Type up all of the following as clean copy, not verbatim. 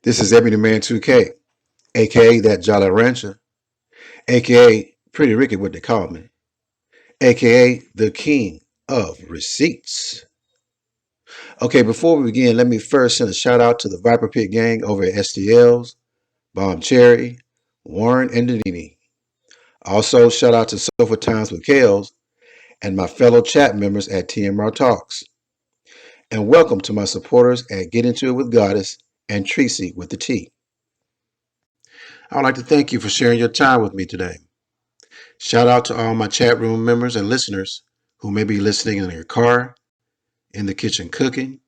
This is Ebony Man 2K, aka that Jolly Rancher, aka Pretty Ricky, what they call me, aka the King of Receipts. Okay, before we begin, let me first send a shout out to the Viper Pit gang over at STL's, Bomb Cherry, Warren, and the Nini. Also, shout out to Sofa Times with Kales and my fellow chat members at TMR Talks. And welcome to my supporters at Get Into It with Goddess and Tracy with the T. I would like to thank you for sharing your time with me today. Shout out to all my chat room members and listeners who may be listening in your car, in the kitchen cooking,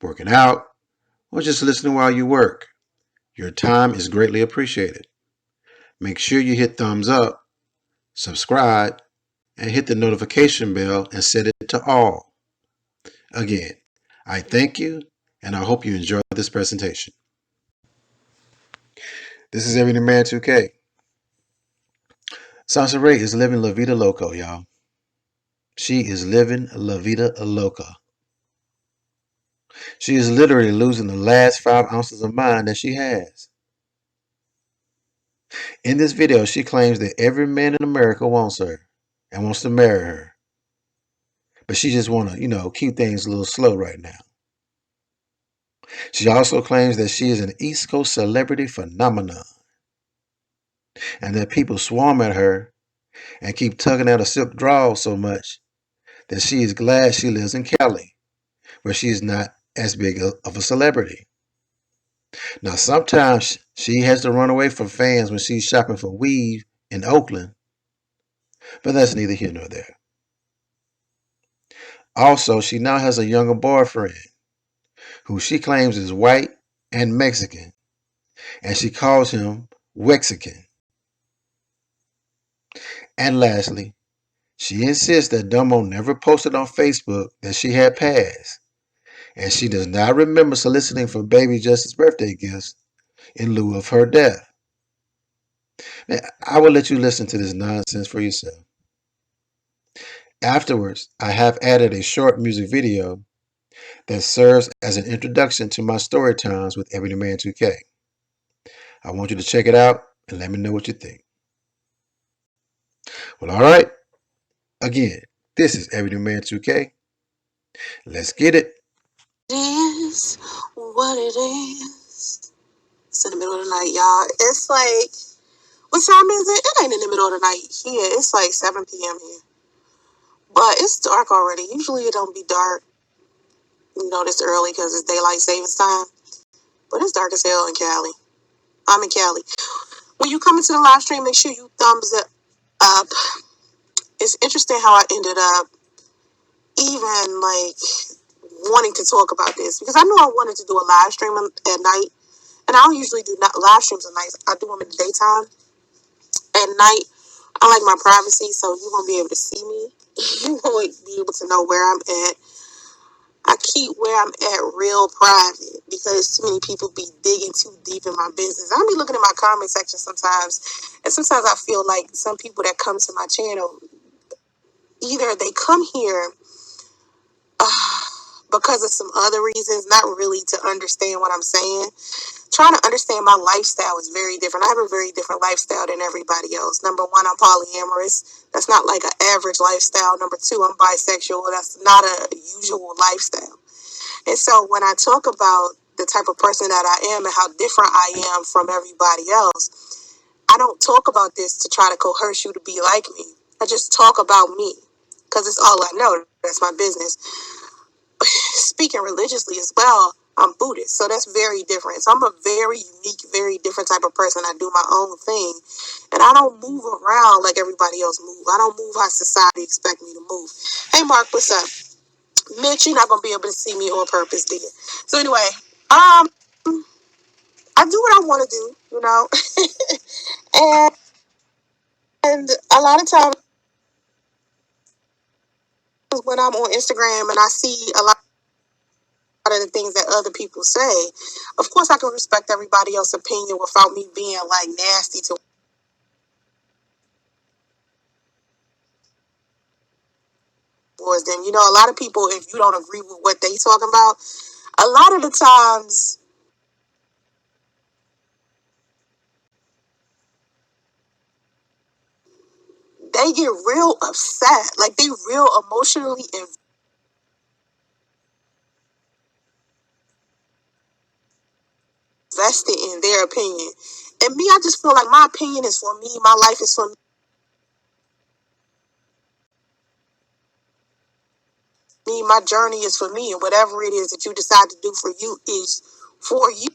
working out, or just listening while you work. Your time is greatly appreciated. Make sure you hit thumbs up, subscribe, and hit the notification bell and set it to all. Again, I thank you and I hope you enjoy this presentation. This is Everyday Man 2K. SONCERAE is living La Vida Loca, y'all. She is living La Vida Loca. She is literally losing the last 5 ounces of mind that she has. In this video, she claims that every man in America wants her and wants to marry her. But she just want to, keep things a little slow right now. She also claims that she is an East Coast celebrity phenomenon and that people swarm at her and keep tugging at her silk drawers so much that she is glad she lives in Cali, where she is not as big of a celebrity. Now, sometimes she has to run away from fans when she's shopping for weave in Oakland, but that's neither here nor there. Also, she now has a younger boyfriend who she claims is white and Mexican, and she calls him Wexican. And lastly, she insists that Dumbo never posted on Facebook that she had passed, and she does not remember soliciting for baby Justice's birthday gifts in lieu of her death. Now, I will let you listen to this nonsense for yourself. Afterwards, I have added a short music video that serves as an introduction to my story times with Everyday Man 2K. I want you to check it out and let me know what you think. Well, all right. Again, this is Everyday Man 2K. Let's get it. It is what it is. It's in the middle of the night, y'all. It's like, what time is it? It ain't in the middle of the night here. It's like 7 p.m. here. But it's dark already. Usually it don't be dark, this early because it's daylight savings time. But it's dark as hell in Cali. I'm in Cali. When you come into the live stream, make sure you thumbs it up. It's interesting how I ended up even wanting to talk about this because I knew I wanted to do a live stream at night. And I don't usually do not live streams at night. I do them in the daytime. At night, I like my privacy, so you won't be able to see me. You won't be able to know where I'm at. I keep where I'm at real private because too many people be digging too deep in my business. I'll be looking at my comment section sometimes, and sometimes I feel like some people that come to my channel, either they come here because of some other reasons, not really to understand what I'm saying. Trying to understand my lifestyle is very different. I have a very different lifestyle than everybody else. Number one, I'm polyamorous. That's not like an average lifestyle. Number two, I'm bisexual. That's not a usual lifestyle. And so when I talk about the type of person that I am and how different I am from everybody else, I don't talk about this to try to coerce you to be like me. I just talk about me because it's all I know. That's my business. Speaking religiously as well, I'm Buddhist, so that's very different. So I'm a very unique, very different type of person. I do my own thing, and I don't move around like everybody else moves. I don't move how society expect me to move. Hey, Mark, what's up? Mitch, you're not gonna be able to see me on purpose, dear. So anyway, I do what I want to do, and a lot of times when I'm on Instagram and I see a lot of the things that other people say, of course I can respect everybody else's opinion without me being like nasty towards them. A lot of people, if you don't agree with what they talking about, a lot of the times they get real upset. Like, they real emotionally invested in their opinion. And me, I just feel like my opinion is for me. My life is for me. My journey is for me. And whatever it is that you decide to do for you is for you.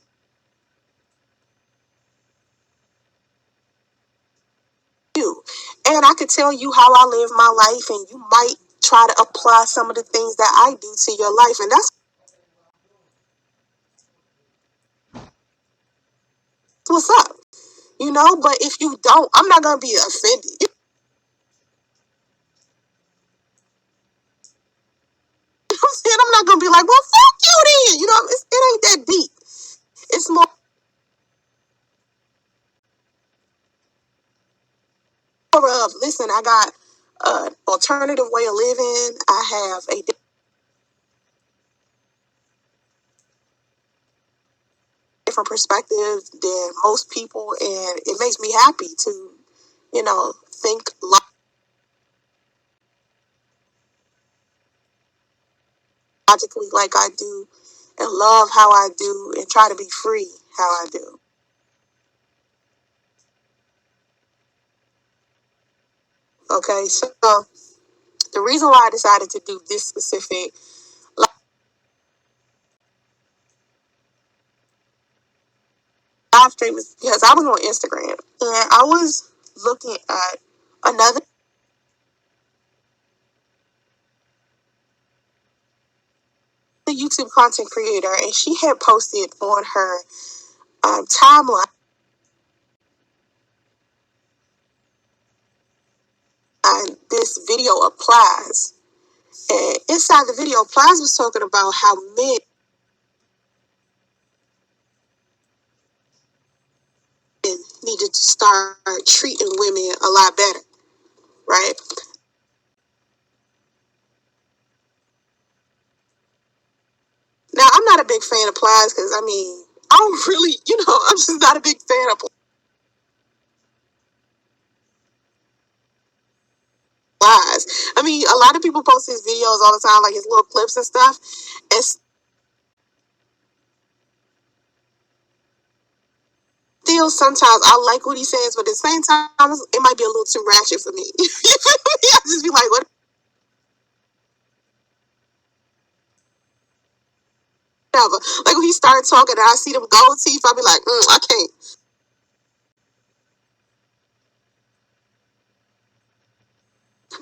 And I could tell you how I live my life, and you might try to apply some of the things that I do to your life. And that's what's up, you know? But if you don't, I'm not going to be offended. You know what I'm saying? I'm not going to be like, well, fuck you then. You know, it ain't that deep. It's more of, listen, I got an alternative way of living. I have a different perspective than most people, and it makes me happy to, you know, think logically like I do, and love how I do, and try to be free how I do. Okay, so the reason why I decided to do this specific live stream is because I was on Instagram and I was looking at another YouTube content creator, and she had posted on her timeline this video applies. And inside the video, Plies was talking about how men needed to start treating women a lot better, right? Now, I'm not a big fan of Plies because, I mean, I don't really, you know, I'm just not a big fan of Plies. I mean, a lot of people post his videos all the time, like his little clips and stuff. And still, sometimes I like what he says, but at the same time, it might be a little too ratchet for me. I just be like, whatever. Like when he started talking and I see them gold teeth, I'll be like, I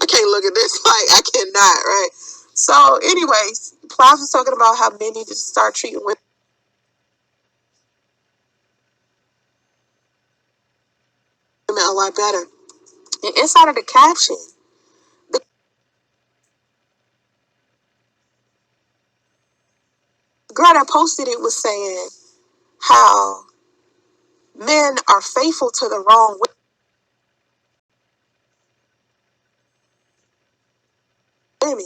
can't look at this. Like, I cannot, right? So, anyways, Plies was talking about how men need to start treating women a lot better. And inside of the caption, the girl that posted it was saying how men are faithful to the wrong women,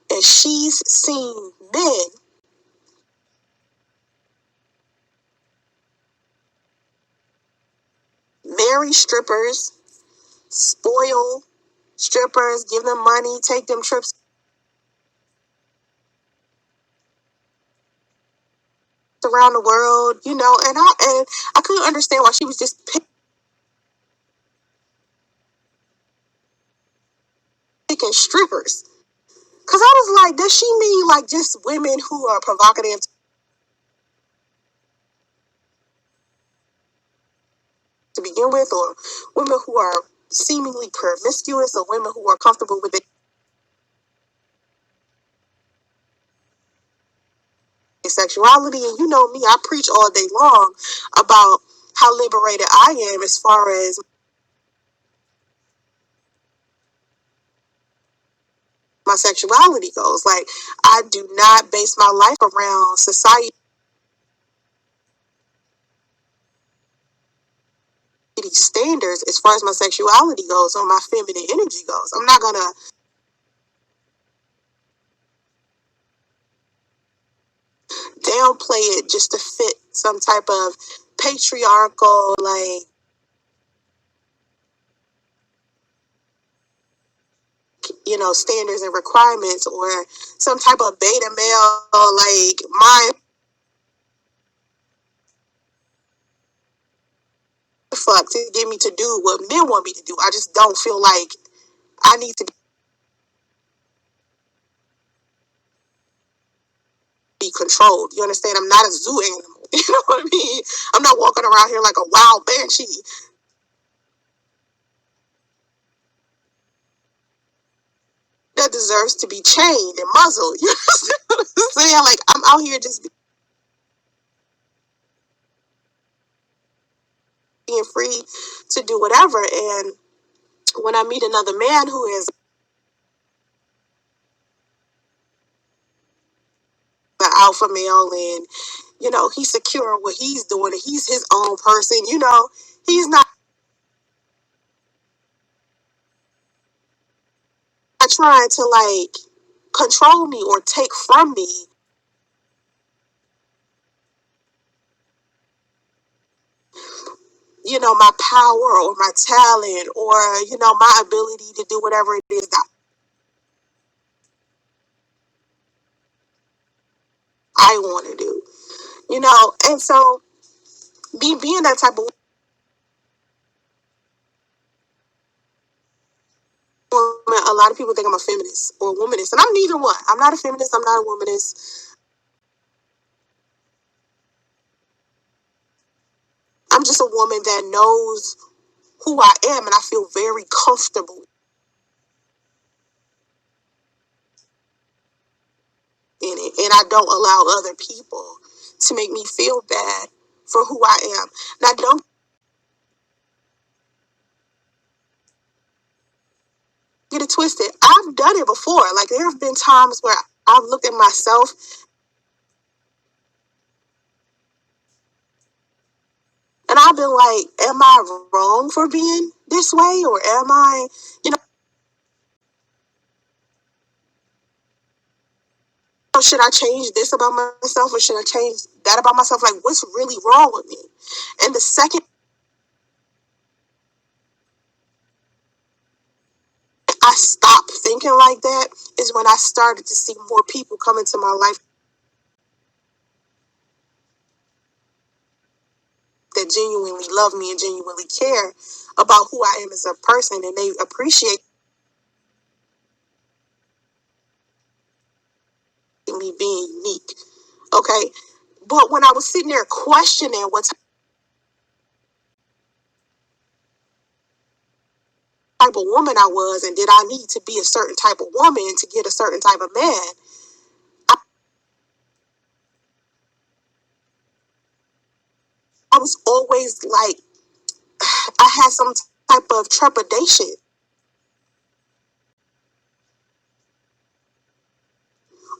and she's seen men marry strippers, spoil strippers, give them money, take them trips around the world, you know. And I couldn't understand why she was just picking strippers. Cause I was like, does she mean like just women who are provocative to begin with, or women who are seemingly promiscuous, or women who are comfortable with their sexuality? And you know me, I preach all day long about how liberated I am as far as my sexuality goes. Like, I do not base my life around society standards as far as my sexuality goes or my feminine energy goes. I'm not gonna downplay it just to fit some type of patriarchal, like, standards and requirements, or some type of beta male, like, mind fuck to get me to do what men want me to do. I just don't feel like I need to be controlled. You understand? I'm not a zoo animal. You know what I mean? I'm not walking around here like a wild banshee that deserves to be chained and muzzled. You understand what I'm saying? Like, I'm out here just being free to do whatever. And when I meet another man who is an alpha male, and he's secure in what he's doing, and he's his own person, he's not trying to, like, control me or take from me, my power or my talent, or my ability to do whatever it is that I want to do. And so me being that type of woman, a lot of people think I'm a feminist or a womanist, and I'm neither one. I'm not a feminist. I'm not a womanist. I'm just a woman that knows who I am, and I feel very comfortable in it, and I don't allow other people to make me feel bad for who I am. Now, don't get it twisted. I've done it before. Like, there have been times where I've looked at myself and I've been like, am I wrong for being this way? Or am I, should I change this about myself, or should I change that about myself? Like, what's really wrong with me? And the second I stopped thinking like that is when I started to see more people come into my life that genuinely love me and genuinely care about who I am as a person, and they appreciate me being unique. Okay. But when I was sitting there questioning what type of woman I was, and did I need to be a certain type of woman to get a certain type of man, I was always like, I had some type of trepidation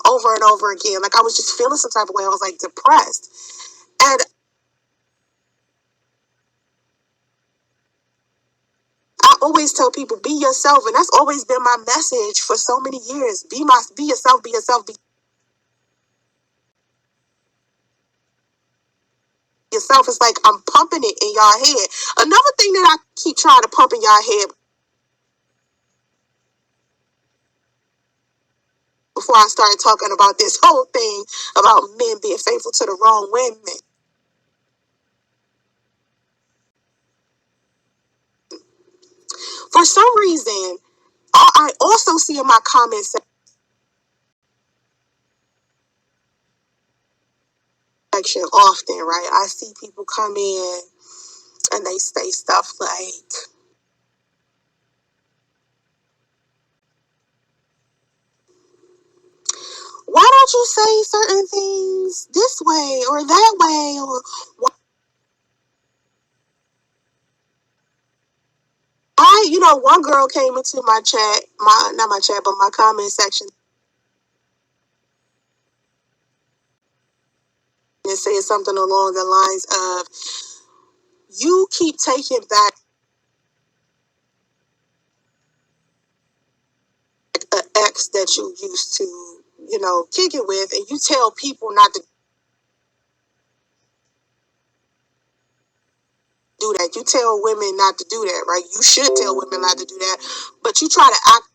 over and over again. Like, I was just feeling some type of way. I was like depressed. And I always tell people, be yourself. And that's always been my message for so many years. Be yourself, be yourself, be yourself. It's like I'm pumping it in y'all head. Another thing that I keep trying to pump in y'all head before I started talking about this whole thing about men being faithful to the wrong women. For some reason, I also see in my comments section often, right? I see people come in and they say stuff like, why don't you say certain things this way or that way? Or one girl came into my chat, not my chat, but my comment section, and said something along the lines of, you keep taking back an ex that you used to, kick it with, and you tell people not to do that. You tell women not to do that, right? You should tell women not to do that, but you try to act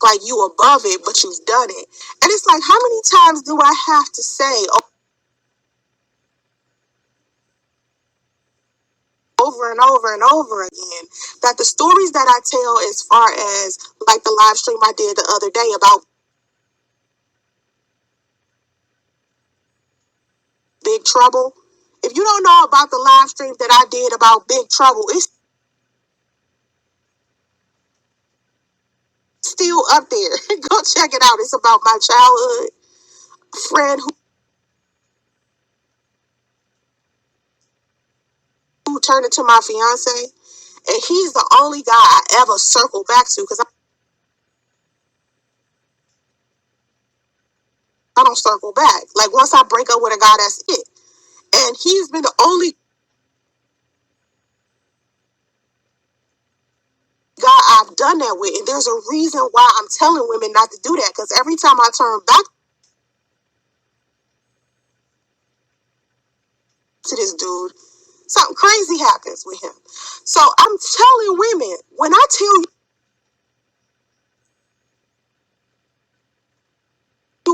like you above it, but you've done it. And it's like, how many times do I have to say over and over and over again that the stories that I tell, as far as like the live stream I did the other day about Big Trouble, if you don't know about the live stream that I did about Big Trouble, it's still up there. Go check it out. It's about my childhood friend who turned into my fiance, and he's the only guy I ever circle back to, because I don't circle back. Like, once I break up with a guy, that's it. And he's been the only guy I've done that with. And there's a reason why I'm telling women not to do that, because every time I turn back to this dude, something crazy happens with him. So I'm telling women, when I tell you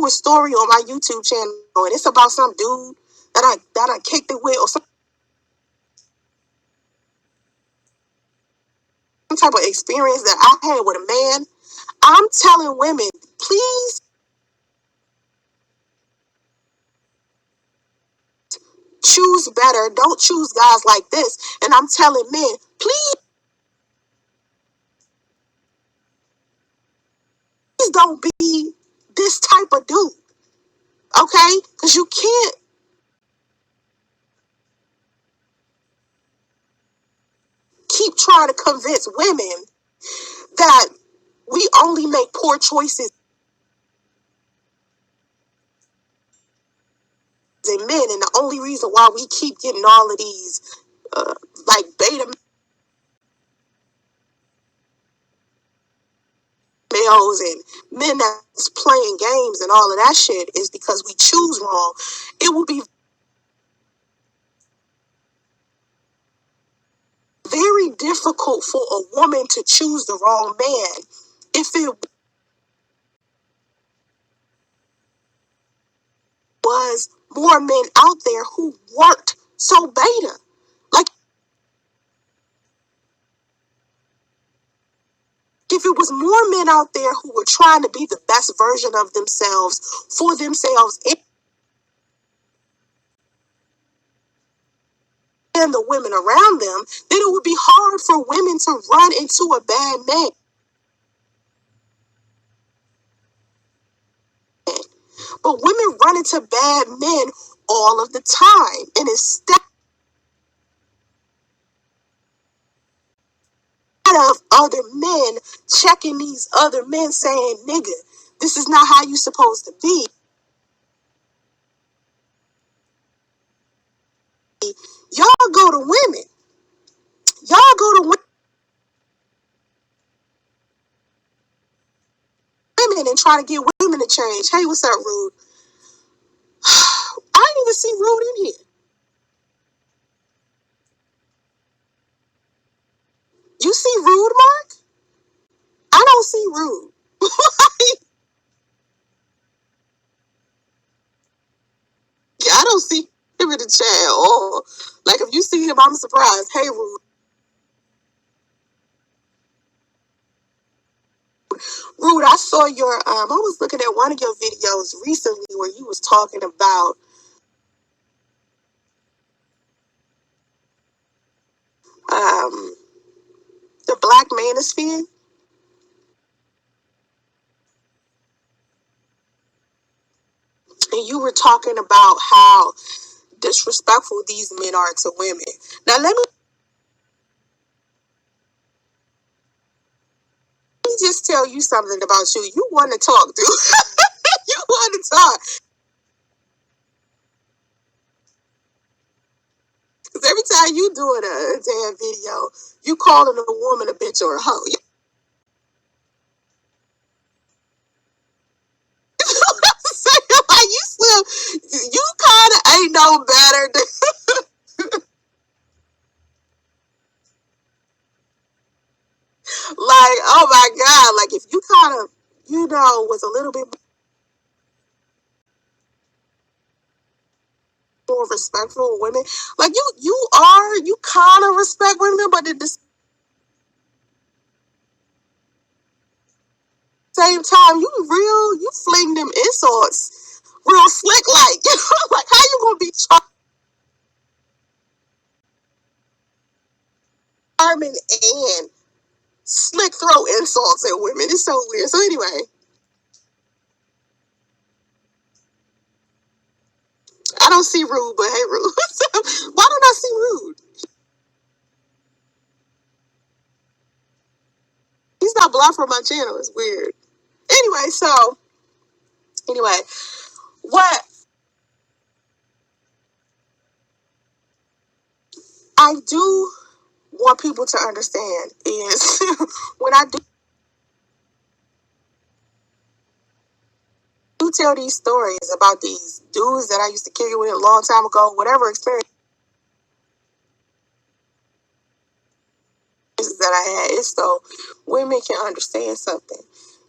a story on my YouTube channel and it's about some dude that I kicked it with, or some type of experience that I had with a man, I'm telling women, please choose better. Don't choose guys like this. And I'm telling men, please don't be this type of dude. Okay? Because you can't keep trying to convince women that we only make poor choices in men, and the only reason why we keep getting all of these like beta males and men that's playing games and all of that shit is because we choose wrong. It will be very difficult for a woman to choose the wrong man if it was more men out there who weren't so beta. Like, if it was more men out there who were trying to be the best version of themselves for themselves and the women around them, then it would be hard for women to run into a bad man. But women run into bad men all of the time. And instead of other men checking these other men saying, nigga, this is not how you supposed to be, y'all go to women. Y'all go to women and try to get women to change. Hey, what's up, Rude? I didn't even see Rude in here. You see Rude, Mark? I don't see Rude. Yeah, I don't see him in the chat. Or, like, if you see him, I'm surprised. Hey, Rude. Rude, I saw your, I was looking at one of your videos recently where you was talking about the Black Manosphere. And you were talking about how disrespectful these men are to women. Now, let me just tell you something about you. You want to talk, dude. You want to talk. Because every time you doing a damn video, you calling a woman a bitch or a hoe. You like, you kind of ain't no better than. Like, oh my God, like, if you kind of was a little bit more respectful of women. Like you kind of respect women, but at the same time, you fling them insults real slick, like, like how you gonna be charming and slick throw insults at women? It's so weird. So anyway, I don't see Rude, but hey, Rude. Why don't I see Rude? He's not blocked from my channel. It's weird. Anyway, what I do want people to understand is when I do tell these stories about these dudes that I used to kick it with a long time ago, whatever experience that I had, it's so women can understand something.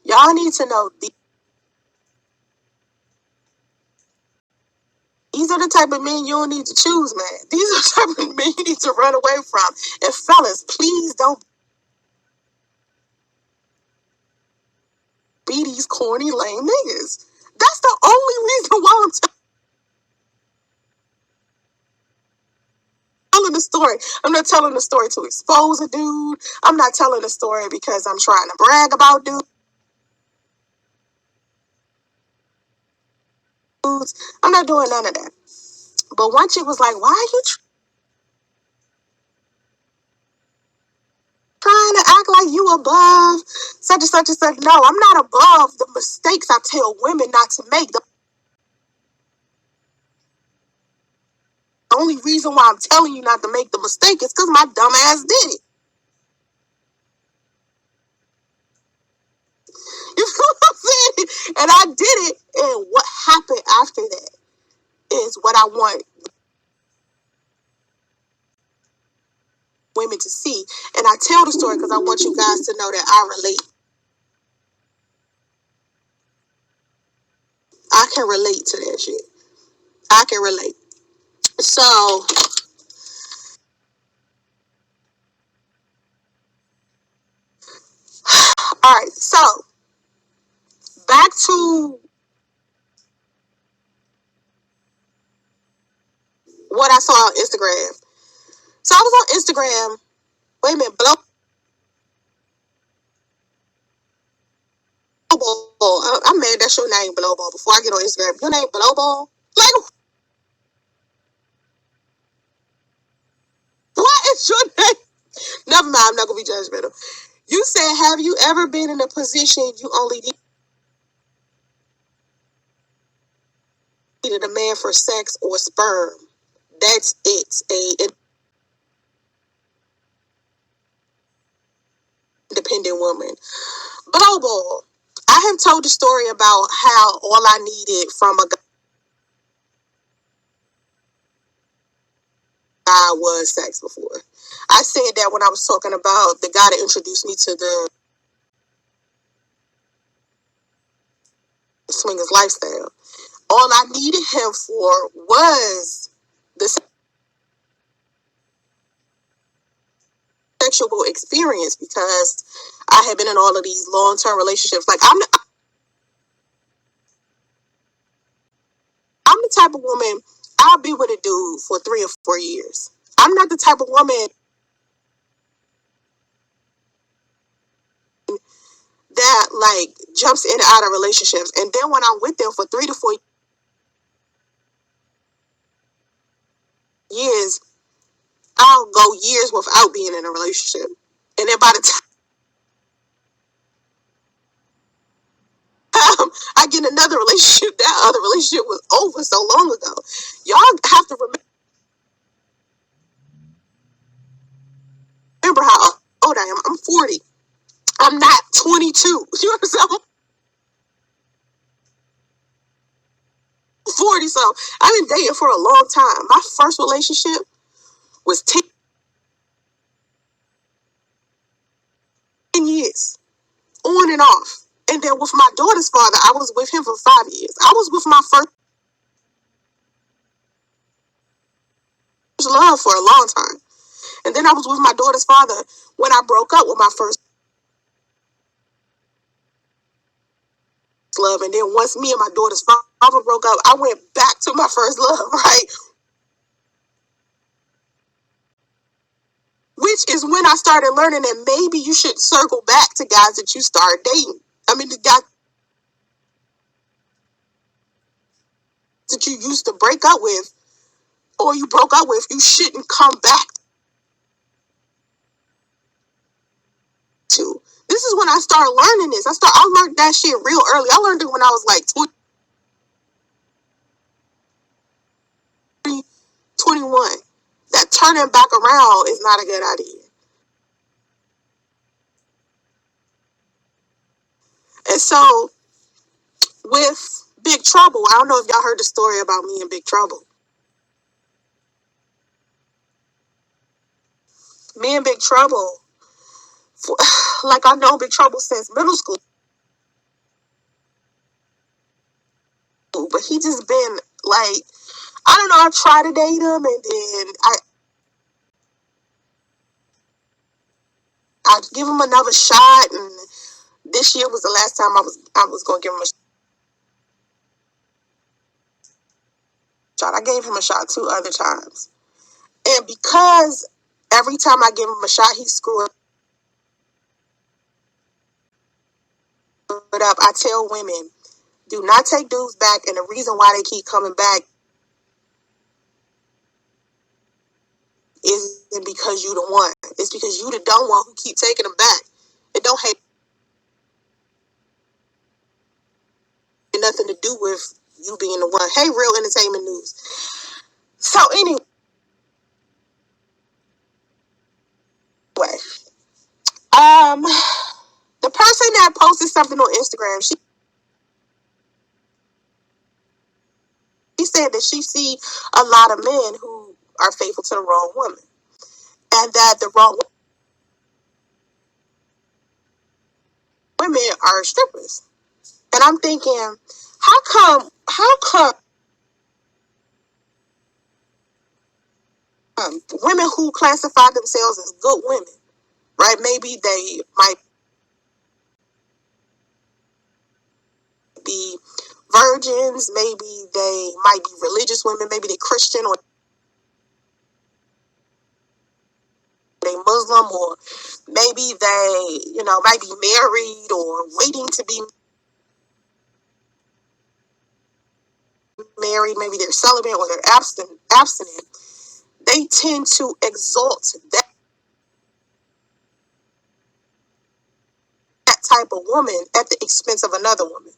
Y'all need to know these are the type of men you don't need to choose, man. These are the type of men you need to run away from. And fellas, please don't be these corny, lame niggas. That's the only reason why I'm telling the story. I'm not telling the story to expose a dude. I'm not telling the story because I'm trying to brag about dudes. I'm not doing none of that. But one chick was like, why are you trying to act like you above such and such and such? No, I'm not above the mistakes I tell women not to make. The only reason why I'm telling you not to make the mistake is because my dumb ass did it. You know what I'm saying? And I did it. And what happened after that is what I want women to see. And I tell the story because I want you guys to know that I relate. I can relate to that shit. I can relate. So, all right. So, back to what I saw on Instagram. So, I was on Instagram. Wait a minute. Blowball. I'm mad that's your name, Blowball. Before I get on Instagram, your name Blowball? Like, what is your name? Never mind. I'm not going to be judgmental. You said, have you ever been in a position you only needed a man for sex or sperm? That's it. A independent woman. Blowball. I have told the story about how all I needed from a guy was sex before. I said that when I was talking about the guy that introduced me to the swingers lifestyle. All I needed him for was the sexual experience because I had been in all of these long-term relationships. Like I'm the type of woman, I'll be with a dude for 3 or 4 years. I'm not the type of woman that like jumps in and out of relationships. And then when I'm with them for 3 to 4 years, I'll go years without being in a relationship. And then by the time I get another relationship, that other relationship was over so long ago. Y'all have to remember how old I am. I'm 40. I'm not 22. You understand? I'm 40, so I've been dating for a long time. My first relationship was 10 years, on and off. And And then with my daughter's father, I was with him for 5 years. I was with my first love for a long time. And then I was with my daughter's father when I broke up with my first love. And then once me and my daughter's father broke up, I went back to my first love, right? Which is when I started learning that maybe you should circle back to guys that you started dating. I mean, the guys that you used to break up with or you broke up with, you shouldn't come back to. This is when I started learning this. I learned that shit real early. I learned it when I was like 20, 21. That turning back around is not a good idea. And so with Big Trouble, I don't know if y'all heard the story about me and Big Trouble. Me and Big Trouble, like I know Big Trouble since middle school, but he just been like, I don't know, I tried to date him and then I'd give him another shot, and this year was the last time I was gonna give him a shot. I gave him a shot 2 other times. And because every time I give him a shot, he screwed it up, I tell women, do not take dudes back. And the reason why they keep coming back isn't because you the one. It's because you the dumb one who keep taking them back. It don't have nothing to do with you being the one. Hey, Real Entertainment News. So anyway, the person that posted something on Instagram, she said that she see a lot of men who are faithful to the wrong woman, and that the wrong women are strippers. And I'm thinking, how come women who classify themselves as good women, right? Maybe they might be virgins, maybe they might be religious women, maybe they Christian or they Muslim, or maybe they, might be married or waiting to be married, maybe they're celibate or they're abstinent. They tend to exalt that type of woman at the expense of another woman.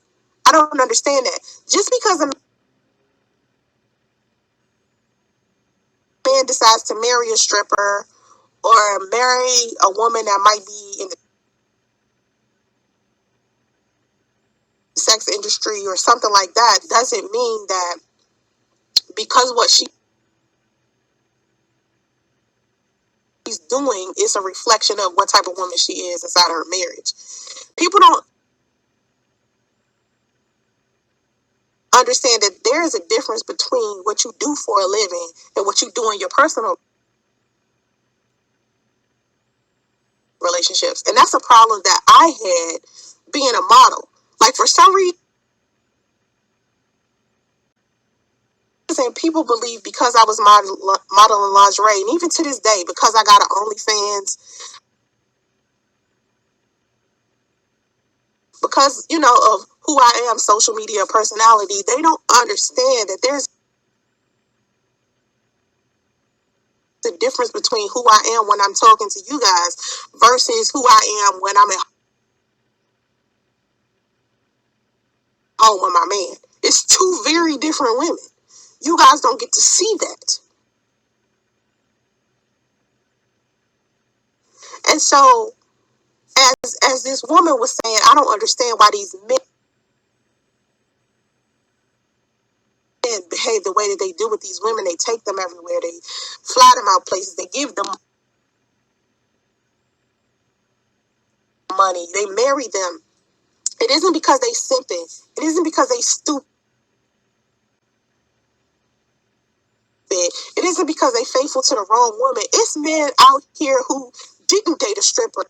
I don't understand that. Just because a man decides to marry a stripper or marry a woman that might be in the sex industry or something like that, doesn't mean that because what she's doing is a reflection of what type of woman she is inside her marriage. People don't understand that there is a difference between what you do for a living and what you do in your personal relationships. And that's a problem that I had being a model. Like, for some reason, people believe because I was modeling lingerie, and even to this day, because I got an OnlyFans, because, of who I am, social media personality, they don't understand that there's the difference between who I am when I'm talking to you guys versus who I am when I'm at home with my man. It's 2 very different women. You guys don't get to see that. And so, as this woman was saying, I don't understand why these men behave the way that they do with these women. They take them everywhere. They fly them out places. They give them money. They marry them It isn't because they simping. It isn't because they stupid. It isn't because they faithful to the wrong woman. It's men out here who didn't date a stripper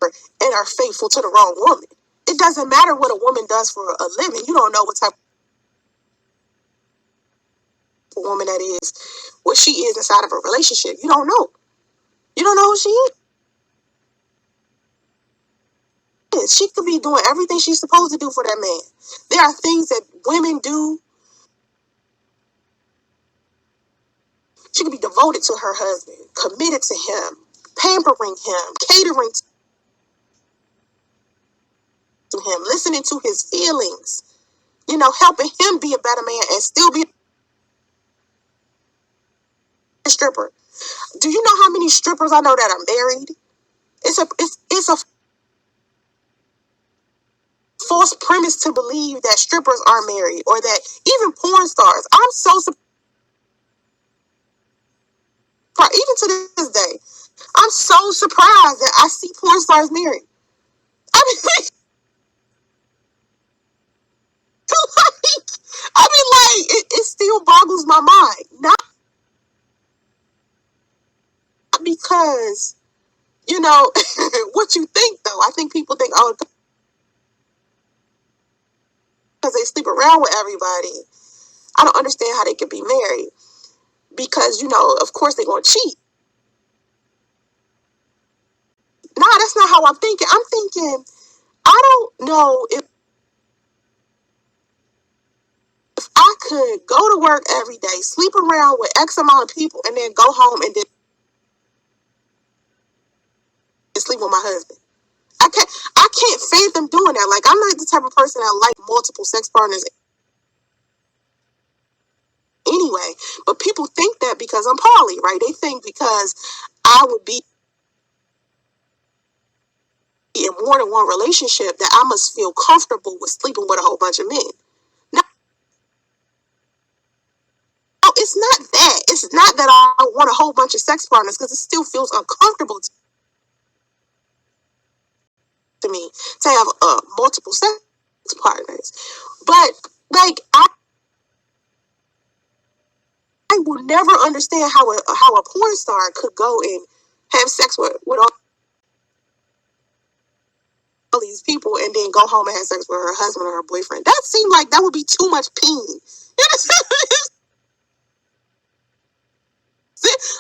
and are faithful to the wrong woman. It doesn't matter what a woman does for a living. You don't know what type of woman that is, what she is inside of a relationship. You don't know. You don't know who she is. She could be doing everything she's supposed to do for that man. There are things that women do. She could be devoted to her husband, committed to him, pampering him, catering to him, listening to his feelings, helping him be a better man and still be a stripper. Do you know how many strippers I know that are married? It's a false premise to believe that strippers are married or that even porn stars. I'm so surprised. Even to this day, I'm so surprised that I see porn stars married. I mean, it still boggles my mind. Not because, what you think, though. I think people think, oh, because they sleep around with everybody. I don't understand how they could be married. Because, of course they're going to cheat. Nah, that's not how I'm thinking. I'm thinking, I don't know if I could go to work every day, sleep around with X amount of people, and then go home and then sleep with my husband. I can't fathom doing that. Like, I'm not the type of person that like multiple sex partners anyway. But people think that because I'm poly, right? They think because I would be in more than one relationship that I must feel comfortable with sleeping with a whole bunch of men. No, it's not that. It's not that I want a whole bunch of sex partners, because it still feels uncomfortable to me to have multiple sex partners. But like, I will never understand how a porn star could go and have sex with all these people and then go home and have sex with her husband or her boyfriend. That seemed like that would be too much peen.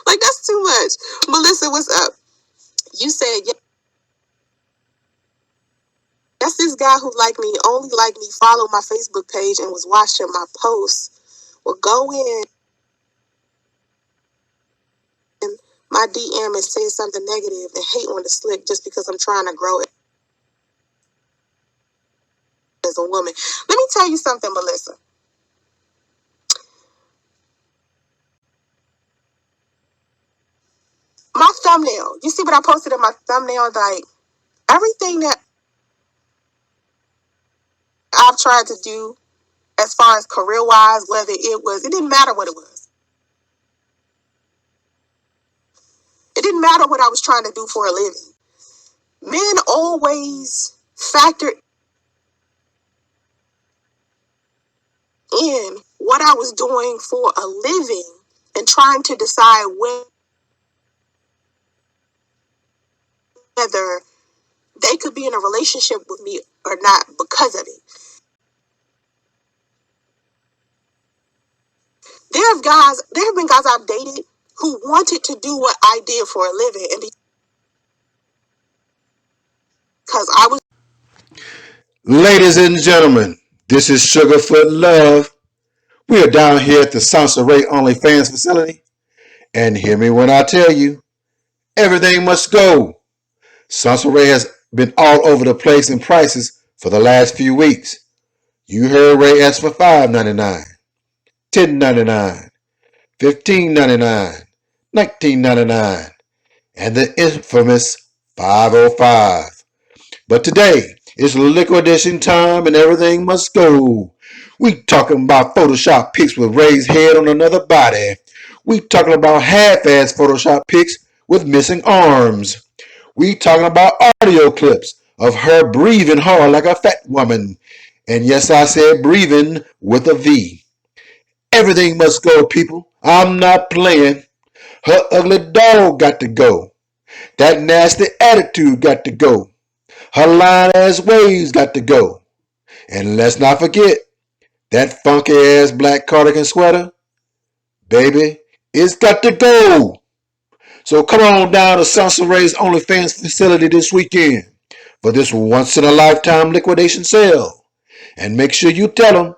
Like, that's too much. Melissa, what's up? You said, yes, this guy who only liked me, followed my Facebook page and was watching my posts, will go in my DM and say something negative and hate on the slick just because I'm trying to grow as a woman. Let me tell you something, Melissa. My thumbnail, you see what I posted in my thumbnail? Like, everything that I've tried to do as far as career-wise, it didn't matter what it was. It didn't matter what I was trying to do for a living. Men always factor in what I was doing for a living and trying to decide whether they could be in a relationship with me or not because of it. There have been guys I've dated who wanted to do what I did for a living, and because I was. Ladies and gentlemen, this is Sugarfoot Love. We are down here at the SONCERAE OnlyFans facility. And hear me when I tell you, everything must go. SONCERAE has been all over the place in prices for the last few weeks. You heard Ray ask for $5.99, $10.99, $15.99, $19.99, and the infamous $5.05. But today, it's liquidation time and everything must go. We talking about Photoshop pics with Ray's head on another body. We talking about half-ass Photoshop pics with missing arms. We talking about audio clips of her breathing hard like a fat woman. And yes, I said breathing with a V. Everything must go, people. I'm not playing. Her ugly dog got to go. That nasty attitude got to go. Her lying ass ways got to go. And let's not forget that funky ass black cardigan sweater. Baby, it's got to go. So come on down to SONCERAE's OnlyFans facility this weekend for this once in a lifetime liquidation sale. And make sure you tell them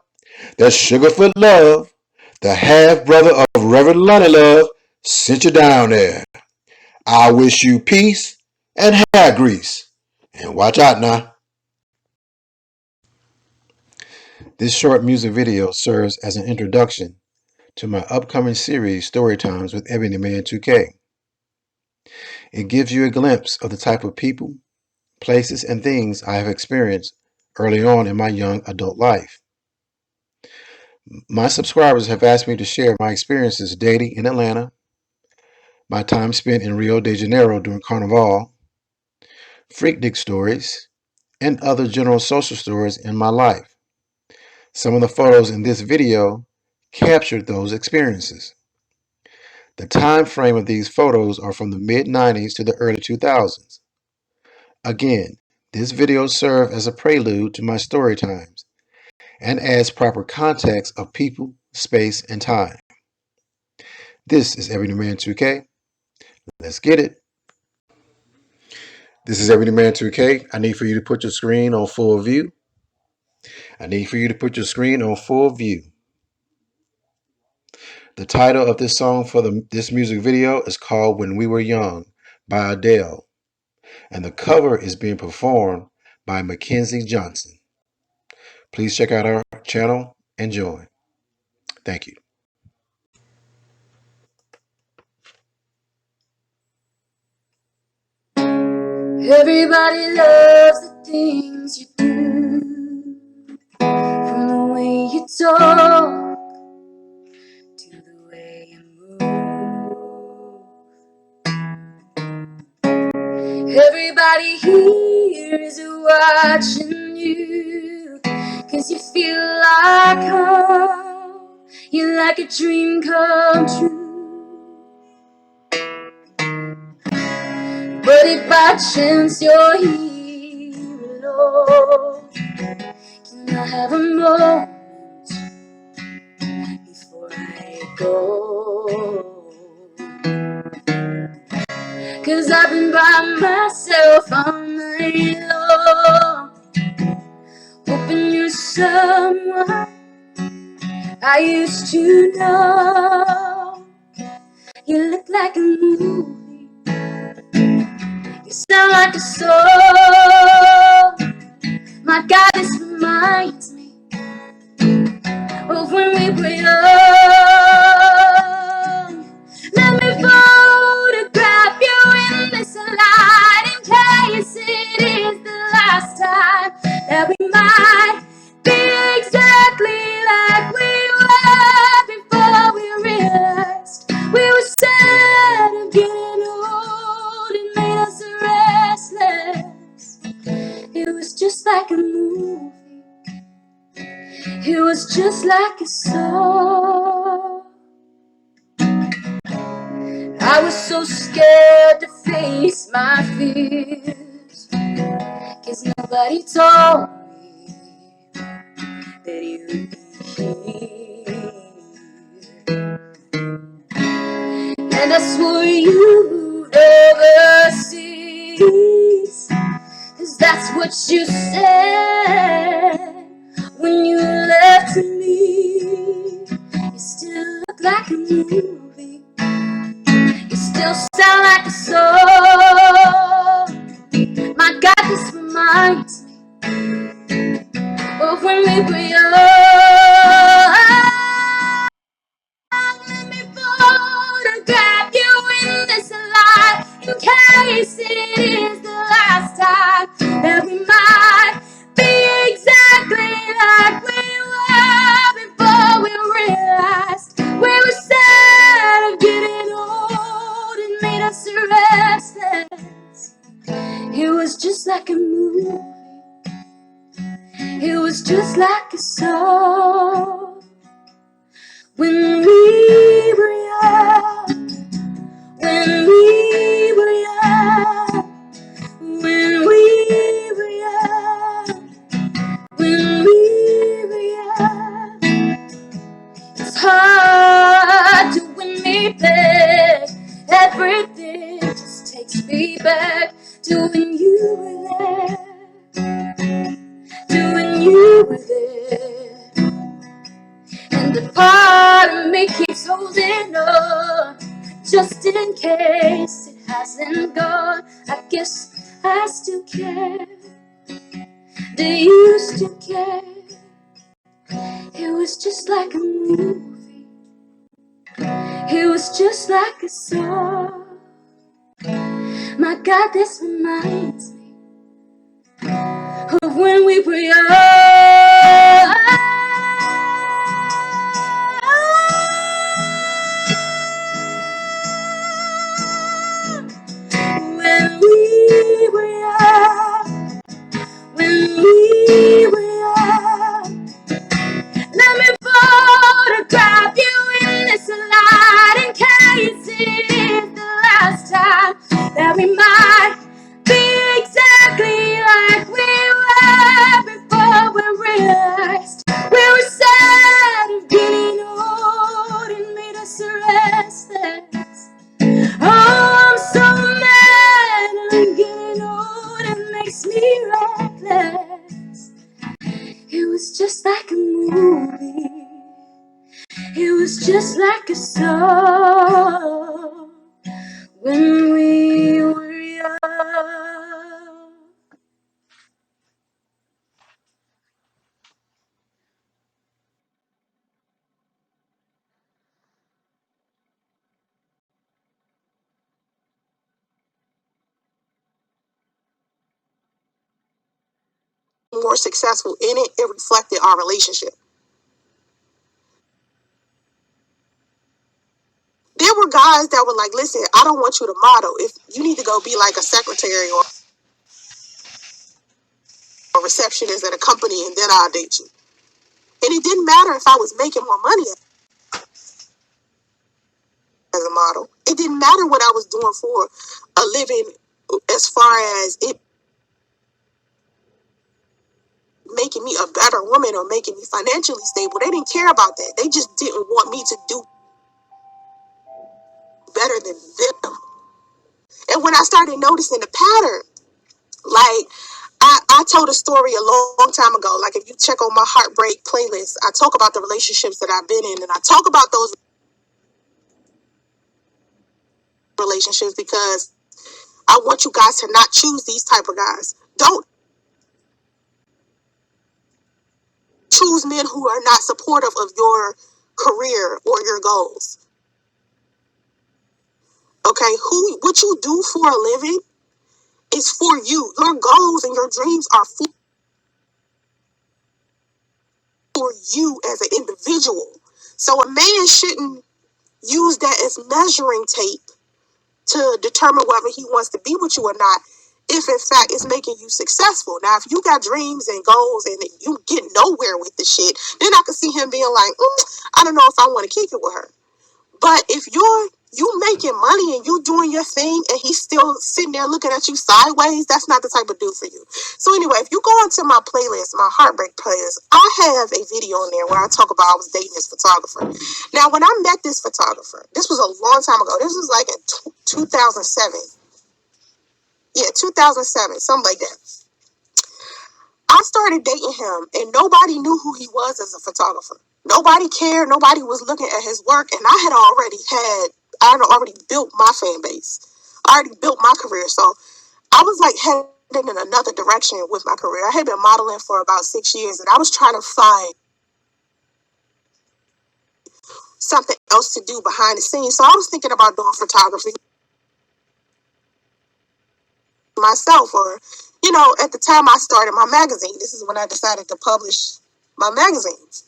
that Sugarfoot Love, the half brother of Reverend Lonnie Love, sent you down there. I wish you peace and hair grease. And watch out now. This short music video serves as an introduction to my upcoming series Storytimes with Ebony Man 2K. It gives you a glimpse of the type of people, places, and things I have experienced early on in my young adult life. My subscribers have asked me to share my experiences dating in Atlanta, my time spent in Rio de Janeiro during Carnival, freaknik stories, and other general social stories in my life. Some of the photos in this video captured those experiences. The time frame of these photos are from the mid-90s to the early 2000s. Again, this video serves as a prelude to my story times and adds proper context of people, space, and time. This is Ebony Man 2K. Let's get it. This is Ebony Man 2K. I need for you to put your screen on full view. I need for you to put your screen on full view. The title of this song for this music video is called When We Were Young by Adele. And the cover is being performed by Mackenzie Johnson. Please check out our channel and join. Thank you. Everybody loves the things you do, from the way you talk to the way you move. Everybody here is watching you, 'cause you feel like home, you're like a dream come true. But if by chance you're here alone, can I have a moment before I go? 'Cause I've been by myself all night long, hoping you're someone I used to know. You look like a movie, you sound like a song. My God, this reminds me of when we were young. Let me photograph you in this light, in case it is the last time that we might be exactly like we were before we realized we were sad of getting old. It made us restless. It was just like a movie, it was just like a song. I was so scared to face my fears, 'cause nobody told me that you'd be here. And I swore you'd overseas, 'cause that's what you said when you left me. You still look like a movie, you still sound like a song. My God, this reminds me of when we were young. Let me photograph you in this light, in case it is the last time that we might be exactly like we were before we realized we were sad of getting old. It made us restless. like a movie. It was just like a song. When we were young, when we were young, when we were young, when we were young. It's hard to win me back. Everything just takes me back to when you were there, to when you were there. And the part of me keeps holding on, just in case it hasn't gone. I guess I still care. Do you still care? It was just like a movie. It was just like a song. My God, this reminds me of when we were young. When we were young, when we were young. Let me photograph you in this light in case it's the last time that we might be exactly like we were before we realized we were sad and getting old and made us restless. Oh, I'm so mad I'm getting old, it makes me reckless. It was just like a movie. It was just like a song when we were young. More successful in it, it reflected our relationship. There were guys that were like, listen, I don't want you to model. If you need to go be like a secretary or a receptionist at a company, and then I'll date you. And it didn't matter if I was making more money as a model. It didn't matter what I was doing for a living as far as it making me a better woman or making me financially stable. They didn't care about that. They just didn't want me to do better than them. And when I started noticing the pattern, like I told a story a long time ago. Like if you check on my heartbreak playlist, I talk about the relationships that I've been in, and I talk about those relationships because I want you guys to not choose these type of guys. Don't choose men who are not supportive of your career or your goals. Okay, what you do for a living is for you. Your goals and your dreams are for you as an individual. So a man shouldn't use that as measuring tape to determine whether he wants to be with you or not, if in fact it's making you successful. Now, if you got dreams and goals and you get nowhere with the shit, then I could see him being like, I don't know if I want to kick it with her. But if you making money and you doing your thing and he's still sitting there looking at you sideways, that's not the type of dude for you. So anyway, if you go into my playlist, my heartbreak playlist, I have a video in there where I talk about I was dating this photographer. Now, when I met this photographer, this was a long time ago. This was like in 2007. Yeah, 2007, something like that. I started dating him and nobody knew who he was as a photographer. Nobody cared. Nobody was looking at his work. And I had already built my fan base. I already built my career. So I was like heading in another direction with my career. I had been modeling for about 6 years and I was trying to find something else to do behind the scenes. So I was thinking about doing photography myself, or, at the time I started my magazine. This is when I decided to publish my magazines.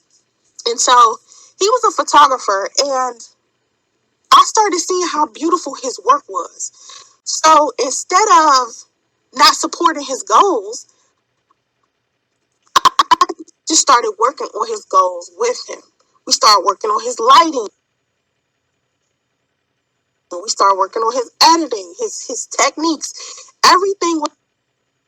And so he was a photographer and I started seeing how beautiful his work was. So instead of not supporting his goals. I just started working on his goals with him. We started working on his lighting. We started working on his editing, his techniques. Everything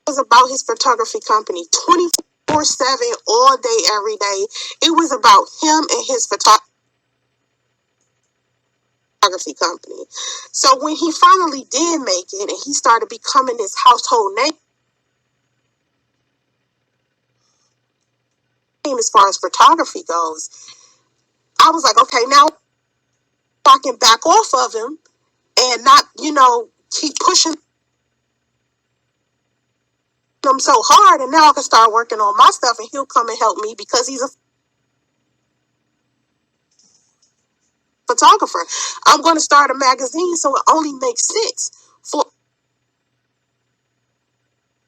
was about his photography company, 24/7, all day, every day. It was about him and his photography company. So when he finally did make it and he started becoming this household name as far as photography goes, I was like, okay, now I can back off of him and not, keep pushing him so hard. And now I can start working on my stuff and he'll come and help me because he's a photographer. I'm going to start a magazine, so it only makes sense for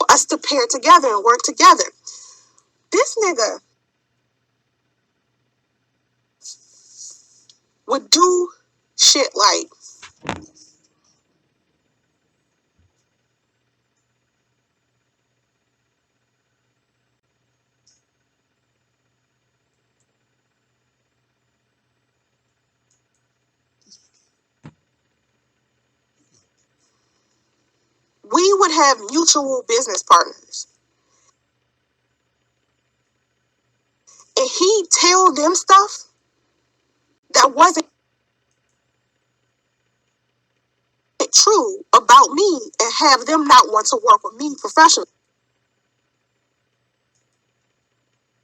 us to pair together and work together. This nigga would do shit like, we would have mutual business partners. And he'd tell them stuff that wasn't true about me and have them not want to work with me professionally.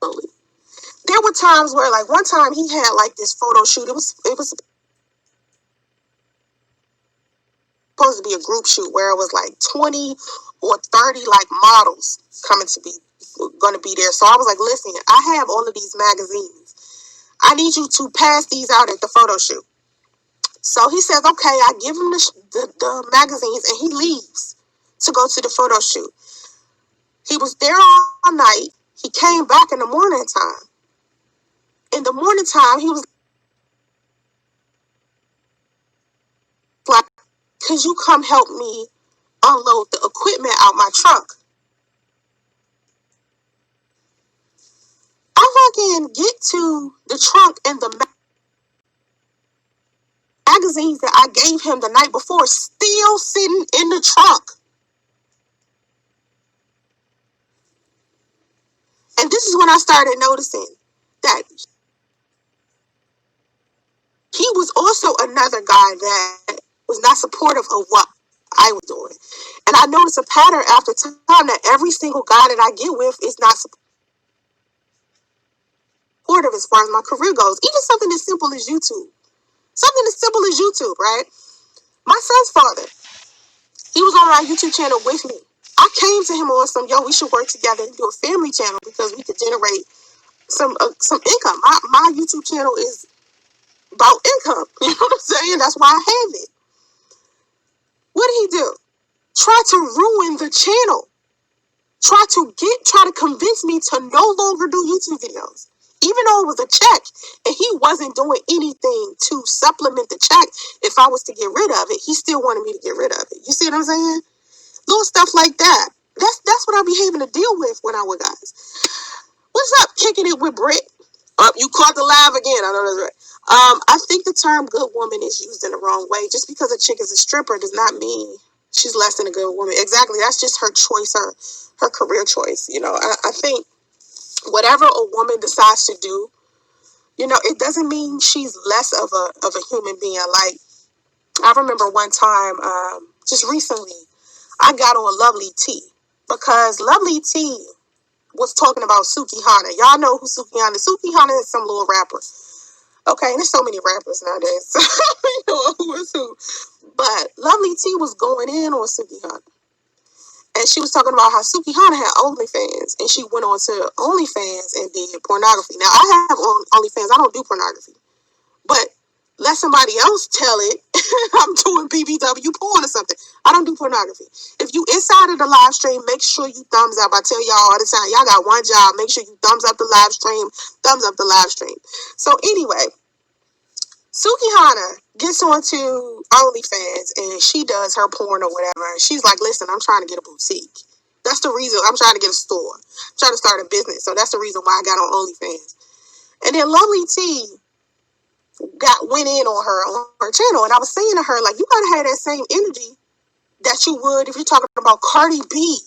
There were times where, like, one time he had like this photo shoot. It was supposed to be a group shoot where it was like 20 or 30 like models going to be there. So I was like, listen, I have all of these magazines. I need you to pass these out at the photo shoot. So he says, okay, I give him the magazines and he leaves to go to the photo shoot. He was there all night. He came back in the morning time. In the morning time, he was like, could you come help me unload the equipment out my truck? I fucking get to the trunk and the magazines that I gave him the night before still sitting in the trunk. And this is when I started noticing that he was also another guy that was not supportive of what I was doing. And I noticed a pattern after time that every single guy that I get with is not supportive as far as my career goes. Even something as simple as YouTube. Something as simple as YouTube, right? My son's father, he was on my YouTube channel with me. I came to him on some, we should work together and do a family channel because we could generate some income. My YouTube channel is about income. You know what I'm saying? That's why I have it. What did he do? Try to ruin the channel. Try to convince me to no longer do YouTube videos. Even though it was a check and he wasn't doing anything to supplement the check, if I was to get rid of it, he still wanted me to get rid of it. You see what I'm saying? Little stuff like that. That's what I be having to deal with when I'm with guys. What's up? Kicking it with Britt. You caught the live again. I know that's right. I think the term good woman is used in the wrong way. Just because a chick is a stripper does not mean she's less than a good woman. Exactly. That's just her choice, her career choice. I think whatever a woman decides to do, it doesn't mean she's less of a human being. Like, I remember one time, just recently, I got on Lovely T because Lovely T was talking about Suki Hana. Y'all know who Suki Hana is. Suki Hana is some little rapper. Okay, and there's so many rappers nowadays. So you know who is who. But Lovely T was going in on Suki Hana. And she was talking about how Suki Hana had OnlyFans. And she went on to OnlyFans and did pornography. Now, I have OnlyFans. I don't do pornography. But let somebody else tell it I'm doing BBW porn or something. I don't do pornography. If you inside of the live stream, make sure you thumbs up. I tell y'all all the time, y'all got one job. Make sure you thumbs up the live stream. Thumbs up the live stream. So anyway, Sukihana gets onto OnlyFans and she does her porn or whatever. She's like, listen, I'm trying to get a boutique. That's the reason I'm trying to get a store. I'm trying to start a business. So that's the reason why I got on OnlyFans. And then Lovely T went in on her channel. And I was saying to her, like, you gotta have that same energy that you would if you're talking about Cardi B.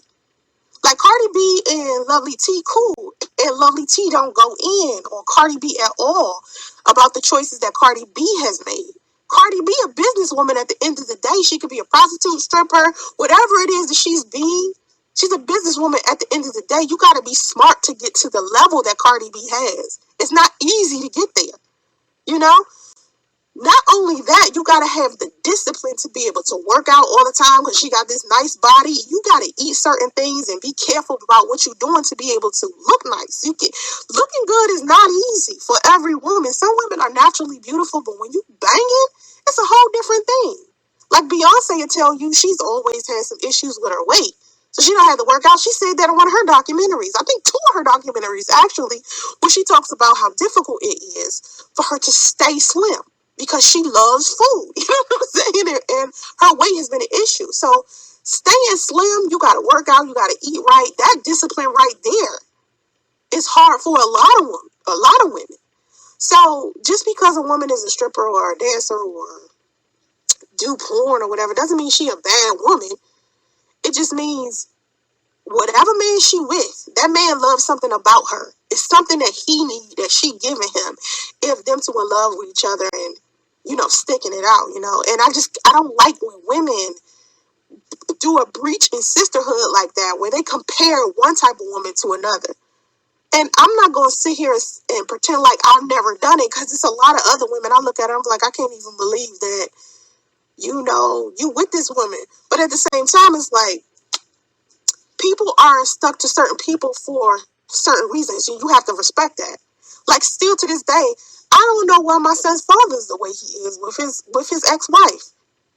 Like, Cardi B and Lovely T cool, and Lovely T don't go in on Cardi B at all about the choices that Cardi B has made. Cardi B a businesswoman at the end of the day. She could be a prostitute, stripper, whatever it is that she's being. She's a businesswoman at the end of the day. You got to be smart to get to the level that Cardi B has. It's not easy to get there, you know? Not only that, you got to have the discipline to be able to work out all the time because she got this nice body. You got to eat certain things and be careful about what you're doing to be able to look nice. Looking good is not easy for every woman. Some women are naturally beautiful, but when you bang it, it's a whole different thing. Like Beyonce will tell you, she's always had some issues with her weight. So she don't have to work out. She said that in one of her documentaries. I think 2 of her documentaries, actually, where she talks about how difficult it is for her to stay slim, because she loves food. You know what I'm saying? And her weight has been an issue. So staying slim, you got to work out, you got to eat right. That discipline right there is hard for a lot of women. So just because a woman is a stripper or a dancer or do porn or whatever doesn't mean she a bad woman. It just means whatever man she with, that man loves something about her. It's something that he needs that she giving him. If them two in love with each other and, sticking it out, And I don't like when women do a breach in sisterhood like that, where they compare one type of woman to another. And I'm not going to sit here and pretend like I've never done it, because it's a lot of other women. I look at her, I'm like, I can't even believe that, you with this woman. But at the same time, it's like, people aren't stuck to certain people for certain reasons, and you have to respect that. Like, still to this day, I don't know why my son's father is the way he is with his ex-wife.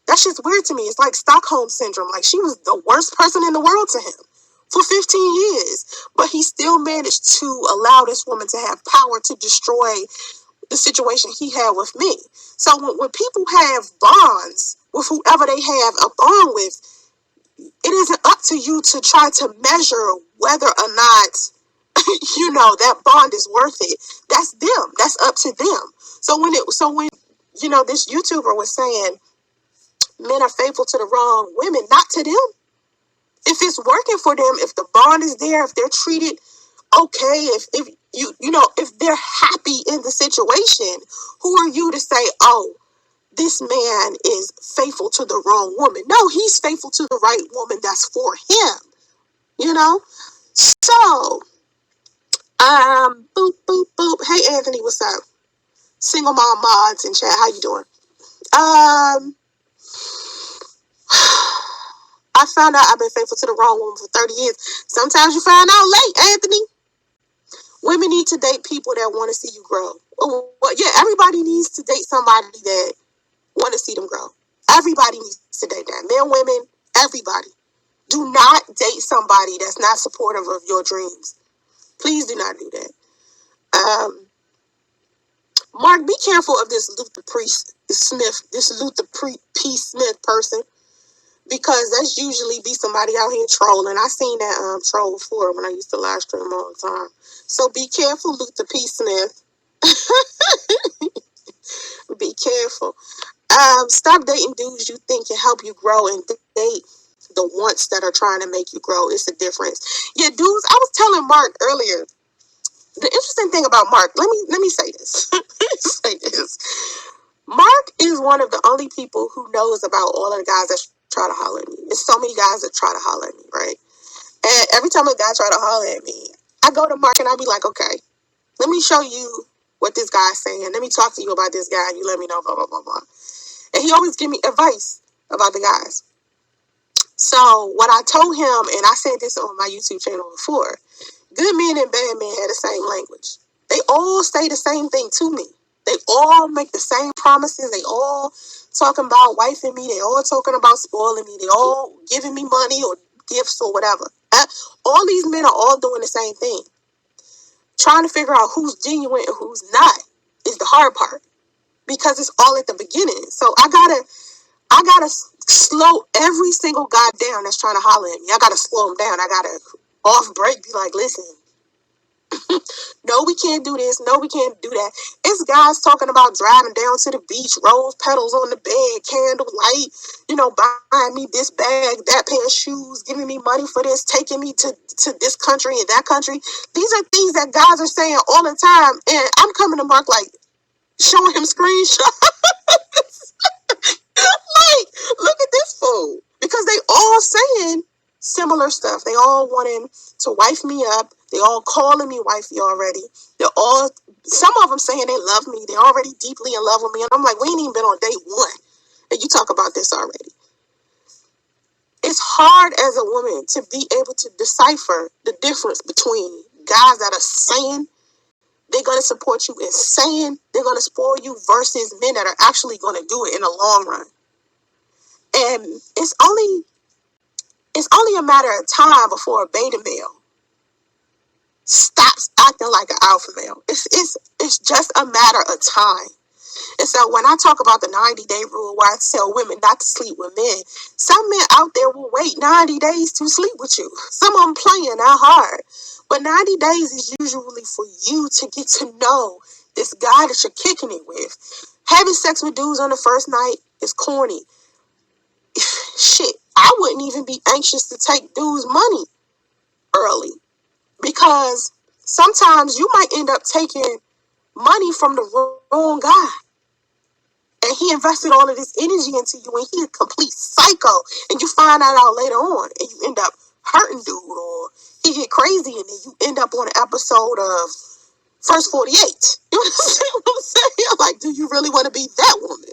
That shit's weird to me. It's like Stockholm syndrome. Like, she was the worst person in the world to him for 15 years, but he still managed to allow this woman to have power to destroy the situation he had with me. So when people have bonds with whoever they have a bond with, it isn't up to you to try to measure whether or not, that bond is worth it. That's them. That's up to them. So when this YouTuber was saying men are faithful to the wrong women, not to them. If it's working for them, if the bond is there, if they're treated okay, if they're happy in the situation, who are you to say, oh, this man is faithful to the wrong woman? No, he's faithful to the right woman that's for him, So, boop, boop, boop. Hey, Anthony, what's up? Single mom mods in chat, how you doing? I found out I've been faithful to the wrong woman for 30 years. Sometimes you find out late, Anthony. Women need to date people that want to see you grow. Well, yeah, everybody needs to date somebody that want to see them grow. Everybody needs to date that. Men, women, everybody. Do not date somebody that's not supportive of your dreams. Please do not do that. Mark, be careful of this Luther P. Smith person, because that's usually be somebody out here trolling. I seen that troll before when I used to live stream all the time. So be careful, Luther P. Smith. Be careful. Stop dating dudes you think can help you grow, and date the ones that are trying to make you grow. It's a difference. Yeah, dudes, I was telling Mark earlier, the interesting thing about Mark, let me say this. Mark is one of the only people who knows about all of the guys that try to holler at me. There's so many guys that try to holler at me, right? And every time a guy try to holler at me, I go to Mark and I'll be like, okay, let me show you what this guy's saying. Let me talk to you about this guy, and you let me know, blah, blah, blah, blah. And he always give me advice about the guys. So what I told him, and I said this on my YouTube channel before, good men and bad men have the same language. They all say the same thing to me. They all make the same promises. They all talking about wifing me. They all talking about spoiling me. They all giving me money or gifts or whatever. All these men are all doing the same thing. Trying to figure out who's genuine and who's not is the hard part. because it's all at the beginning. So I gotta slow every single guy down that's trying to holler at me. I gotta slow him down. I gotta off break, be like, listen, no, we can't do this. No, we can't do that. It's guys talking about driving down to the beach, rose petals on the bed, candlelight, buying me this bag, that pair of shoes, giving me money for this, taking me to this country and that country. These are things that guys are saying all the time. And I'm coming to Mark like showing him screenshots. Like, look at this fool. Because they all saying similar stuff. They all wanting to wife me up. They all calling me wifey already. Some of them saying they love me. They're already deeply in love with me. And I'm like, we ain't even been on day one. And you talk about this already. It's hard as a woman to be able to decipher the difference between guys that are saying they're going to support you and saying they're going to spoil you versus men that are actually going to do it in the long run. And it's only a matter of time before a beta male stops acting like an alpha male. It's just a matter of time. And so when I talk about the 90-day rule where I tell women not to sleep with men, some men out there will wait 90 days to sleep with you. Some of them playing not hard. But 90 days is usually for you to get to know this guy that you're kicking it with. Having sex with dudes on the first night is corny. Shit, I wouldn't even be anxious to take dudes' money early because sometimes you might end up taking money from the wrong guy. And he invested all of this energy into you and he's a complete psycho. And you find that out later on and you end up hurting dude or he get crazy and then you end up on an episode of First 48. You understand what I'm saying? Like, do you really want to be that woman?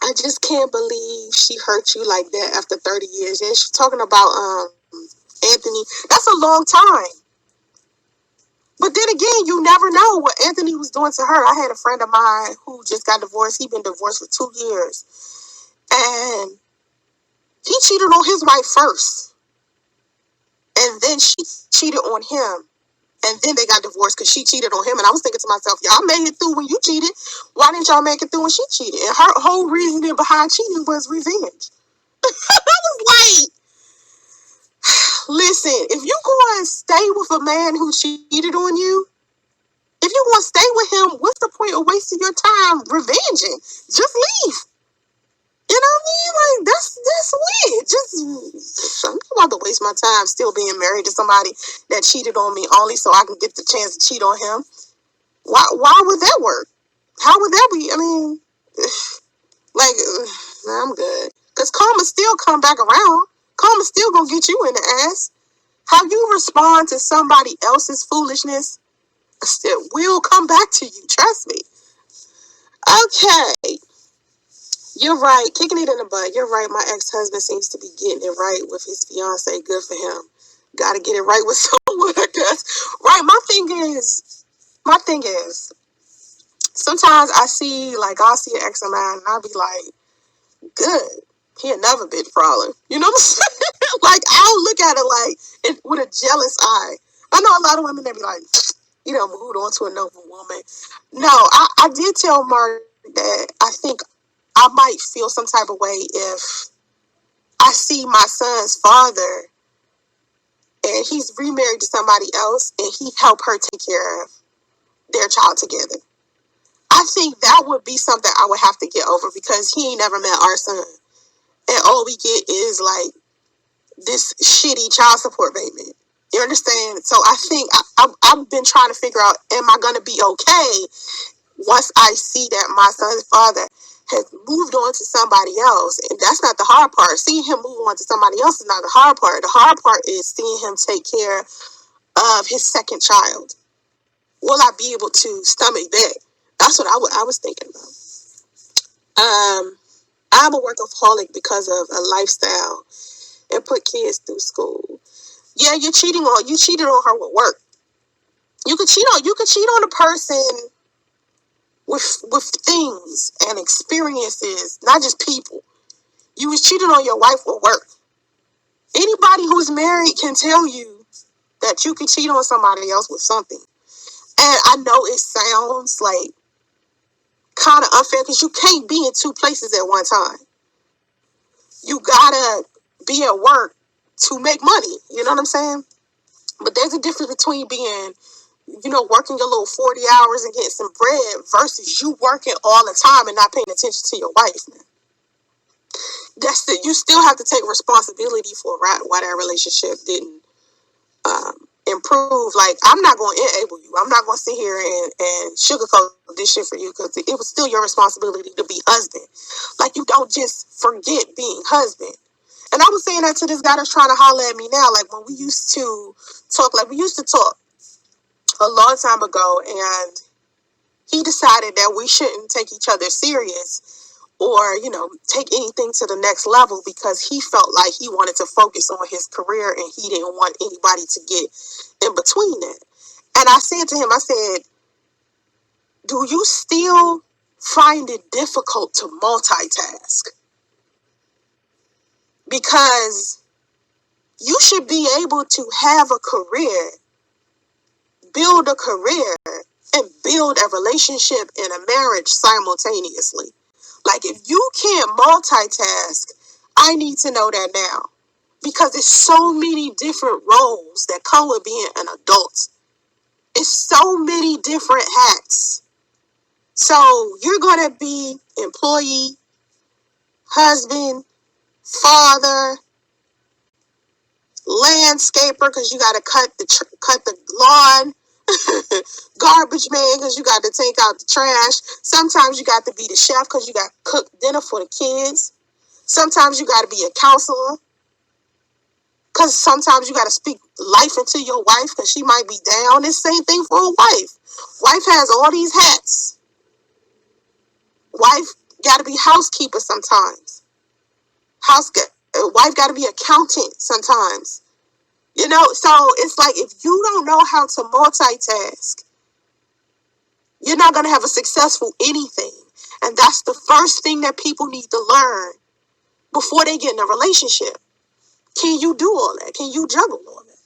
I just can't believe she hurt you like that after 30 years. And she's talking about Anthony. That's a long time. But then again, you never know what Anthony was doing to her. I had a friend of mine who just got divorced. He'd been divorced for 2 years. And he cheated on his wife first. And then she cheated on him. And then they got divorced because she cheated on him. And I was thinking to myself, y'all made it through when you cheated. Why didn't y'all make it through when she cheated? And her whole reasoning behind cheating was revenge. I was like, listen, if you go and stay with a man who cheated on you, if you want to stay with him, what's the point of wasting your time revenging? Just leave. You know what I mean? Like, that's weird. I'm about to waste my time still being married to somebody that cheated on me only so I can get the chance to cheat on him. Why would that work? How would that be? I mean, like, I'm good. Because karma still come back around. Karma still gonna get you in the ass. How you respond to somebody else's foolishness still will come back to you. Trust me. Okay. You're right. Kicking it in the butt. You're right. My ex-husband seems to be getting it right with his fiance. Good for him. Got to get it right with someone, I guess. Right. My thing is, sometimes I'll see an ex of mine and I'll be like, good. He had never been problem. You know what I'm saying? Like, I'll look at it with a jealous eye. I know a lot of women that be like, moved on to another woman. No, I did tell Mark that I think I might feel some type of way if I see my son's father and he's remarried to somebody else and he helped her take care of their child together. I think that would be something I would have to get over because he ain't never met our son. And all we get is like this shitty child support payment. You understand? So I think I've been trying to figure out, am I going to be okay once I see that my son's father has moved on to somebody else? And that's not the hard part. Seeing him move on to somebody else is not the hard part. The hard part is seeing him take care of his second child. Will I be able to stomach that? That's what I was thinking about. I'm a workaholic because of a lifestyle and put kids through school. Yeah, you cheated on her with work. You could cheat on a person with things and experiences, not just people. You was cheating on your wife with work. Anybody who's married can tell you that you can cheat on somebody else with something. And I know it sounds like kind of unfair because you can't be in two places at one time. You gotta be at work to make money. You know what I'm saying? But there's a difference between being, working your little 40 hours and getting some bread versus you working all the time and not paying attention to your wife. You still have to take responsibility for why that relationship didn't improve. Like, I'm not going to enable you. I'm not going to sit here and sugarcoat this shit for you because it was still your responsibility to be husband. Like, you don't just forget being husband. And I was saying that to this guy that's trying to holler at me now. Like, when we used to talk a long time ago, and he decided that we shouldn't take each other serious or, take anything to the next level because he felt like he wanted to focus on his career and he didn't want anybody to get in between that. And I said to him, I said, do you still find it difficult to multitask? Because you should be able to have a career, build a career, and build a relationship and a marriage simultaneously. Like, if you can't multitask, I need to know that now. Because there's so many different roles that come with being an adult. It's so many different hats. So you're going to be employee, husband, father, landscaper because you got to cut the lawn, garbage man because you got to take out the trash. Sometimes you got to be the chef because you got to cook dinner for the kids. Sometimes you got to be a counselor because sometimes you got to speak life into your wife because she might be down. It's the same thing for a wife. Wife has all these hats. Wife got to be housekeeper sometimes. Wife got to be accountant sometimes. So it's like, if you don't know how to multitask, you're not going to have a successful anything. And that's the first thing that people need to learn before they get in a relationship. Can you do all that? Can you juggle all that?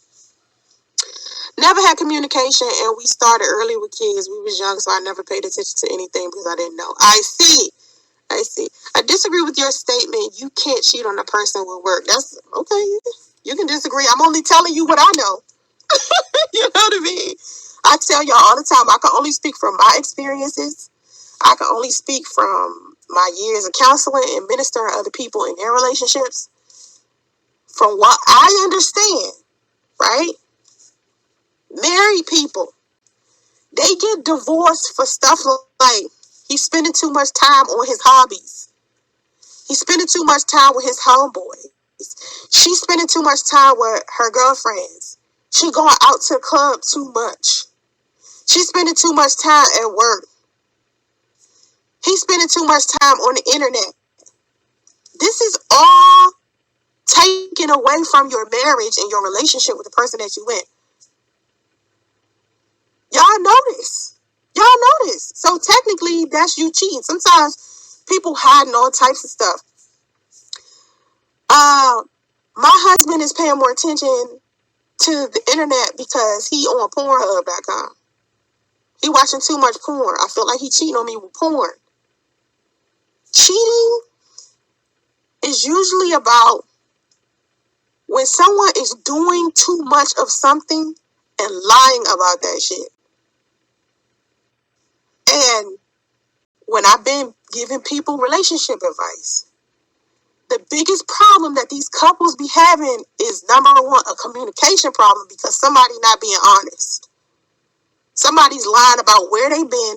Never had communication, and we started early with kids. We was young, so I never paid attention to anything because I didn't know. I see. I disagree with your statement. You can't cheat on a person with work. That's okay. You can disagree. I'm only telling you what I know. You know what I mean? I tell y'all all the time, I can only speak from my experiences. I can only speak from my years of counseling and ministering to other people in their relationships. From what I understand, right? Married people, they get divorced for stuff like he's spending too much time on his hobbies. He's spending too much time with his homeboys. She's spending too much time with her girlfriends. She going out to the club too much. She's spending too much time at work. He's spending too much time on the internet. This is all taken away from your marriage and your relationship with the person that you with. Y'all know this. So technically, that's you cheating. Sometimes people hiding all types of stuff. My husband is paying more attention to the internet because he on Pornhub.com. He watching too much porn. I feel like he cheating on me with porn. Cheating is usually about when someone is doing too much of something and lying about that shit. And when I've been giving people relationship advice, the biggest problem that these couples be having is, number one, a communication problem because somebody not being honest. Somebody's lying about where they been,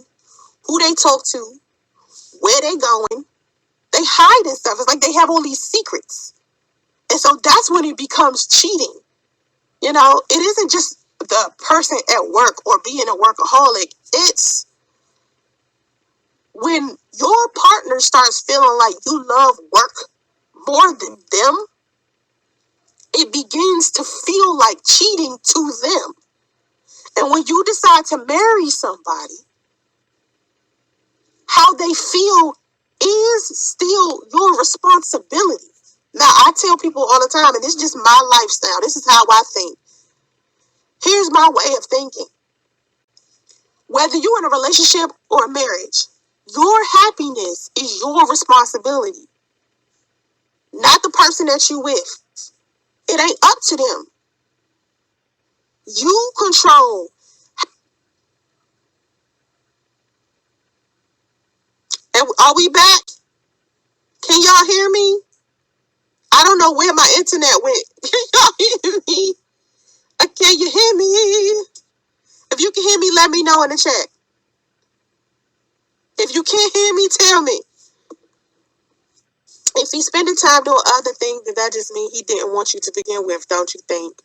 who they talk to, where they going. They hiding stuff. It's like they have all these secrets. And so that's when it becomes cheating. It isn't just the person at work or being a workaholic. It's when your partner starts feeling like you love work more than them, it begins to feel like cheating to them. And when you decide to marry somebody, how they feel is still your responsibility. Now, I tell people all the time, and this is just my lifestyle. This is how I think. Here's my way of thinking. Whether you're in a relationship or a marriage, your happiness is your responsibility, not the person that you with. It ain't up to them. You control. And are we back? Can y'all hear me? I don't know where my internet went. Can y'all hear me? Can you hear me? If you can hear me, let me know in the chat. If you can't hear me, tell me. If he's spending time doing other things, then that just means he didn't want you to begin with, don't you think?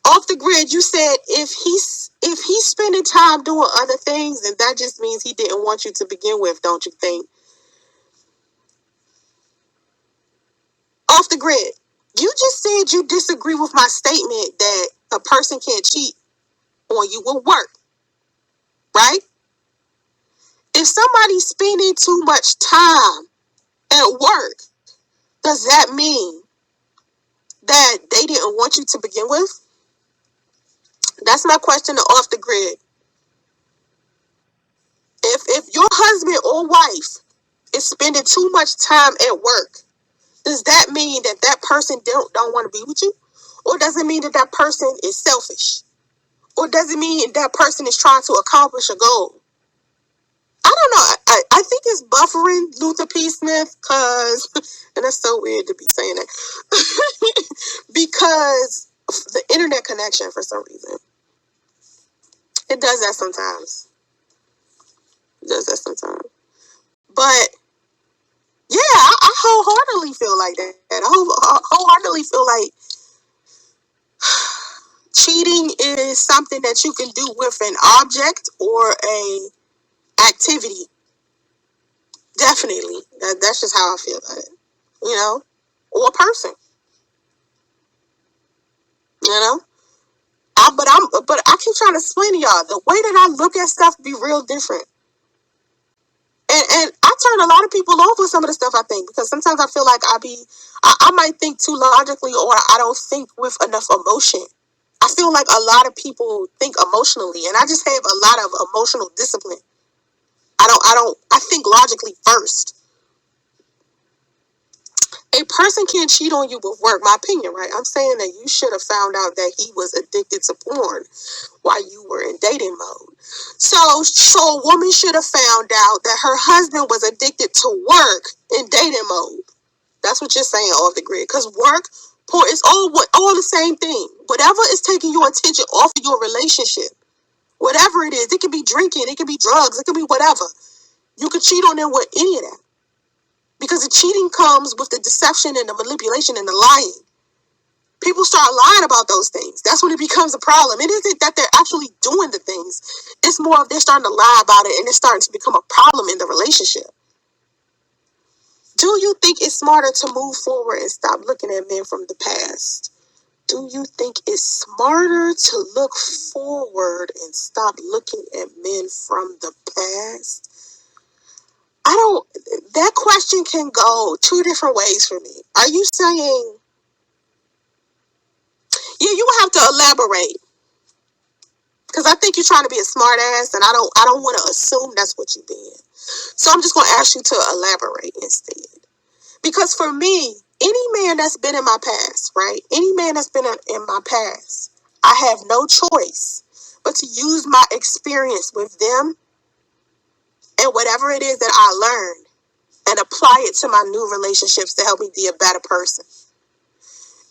Off the grid, you said if he's spending time doing other things, then that just means he didn't want you to begin with, don't you think? Off the grid, you just said you disagree with my statement that a person can't cheat on you with work, right? If somebody's spending too much time at work, does that mean that they didn't want you to begin with? That's my question to off the grid. If your husband or wife is spending too much time at work, does that mean that that person don't want to be with you? Or does it mean that that person is selfish? Or does it mean that person is trying to accomplish a goal? I don't know. I think it's buffering, Luther P. Smith, because, and that's so weird to be saying that, because the internet connection for some reason. It does that sometimes. But yeah, I wholeheartedly feel like that. I wholeheartedly feel like cheating is something that you can do with an object or a activity. Definitely. That's just how I feel about it. You know? Or a person. You know? But I keep trying to explain to y'all, the way that I look at stuff be real different. And I turn a lot of people off with some of the stuff I think, because sometimes I feel like I might think too logically, or I don't think with enough emotion. I feel like a lot of people think emotionally, and I just have a lot of emotional discipline. I think logically first. A person can't cheat on you with work, my opinion, right? I'm saying that you should have found out that he was addicted to porn while you were in dating mode. So a woman should have found out that her husband was addicted to work in dating mode. That's what you're saying, off the grid. Because work, porn, is all the same thing. Whatever is taking your attention off of your relationship, whatever it is, it could be drinking, it could be drugs, it could be whatever. You could cheat on them with any of that. Because the cheating comes with the deception and the manipulation and the lying. People start lying about those things. That's when it becomes a problem. It isn't that they're actually doing the things. It's more of they're starting to lie about it, and it's starting to become a problem in the relationship. Do you think it's smarter to move forward and stop looking at men from the past? Do you think it's smarter to look forward and stop looking at men from the past? That question can go two different ways for me. Are you saying, yeah, you have to elaborate. Because I think you're trying to be a smart ass, and I don't want to assume that's what you're being. So I'm just going to ask you to elaborate instead. Because for me, any man that's been in my past, right? Any man that's been in my past, I have no choice but to use my experience with them and whatever it is that I learned and apply it to my new relationships to help me be a better person.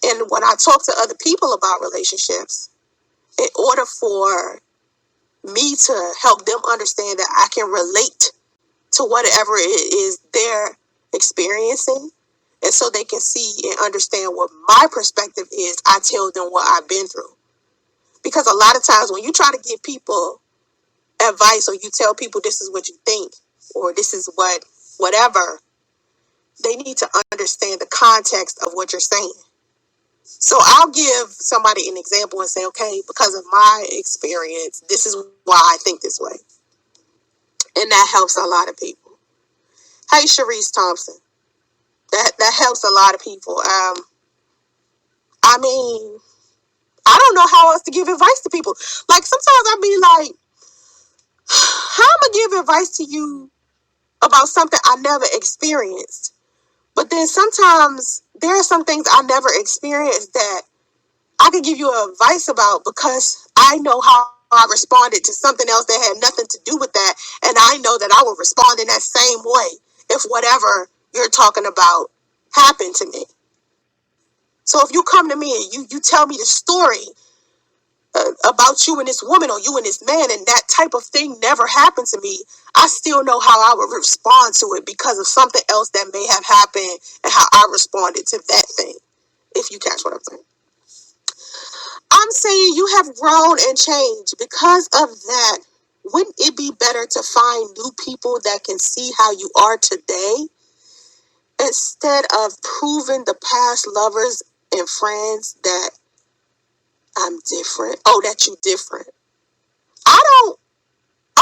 And when I talk to other people about relationships, in order for me to help them understand that I can relate to whatever it is they're experiencing, and so they can see and understand what my perspective is, I tell them what I've been through. Because a lot of times when you try to give people advice, or you tell people this is what you think, or this is whatever, they need to understand the context of what you're saying. So I'll give somebody an example and say, okay, because of my experience, this is why I think this way. And that helps a lot of people. Hey, Sharice Thompson. That helps a lot of people. I mean, I don't know how else to give advice to people. Like sometimes I be like, how am I give advice to you about something I never experienced? But then sometimes there are some things I never experienced that I could give you advice about because I know how I responded to something else that had nothing to do with that. And I know that I would respond in that same way if whatever you're talking about happened to me. So if you come to me and you tell me the story about you and this woman or you and this man and that type of thing never happened to me, I still know how I would respond to it because of something else that may have happened and how I responded to that thing, if you catch what I'm saying. I'm saying you have grown and changed. Because of that, wouldn't it be better to find new people that can see how you are today instead of proving the past lovers and friends that I'm different? Oh, that you different. I don't.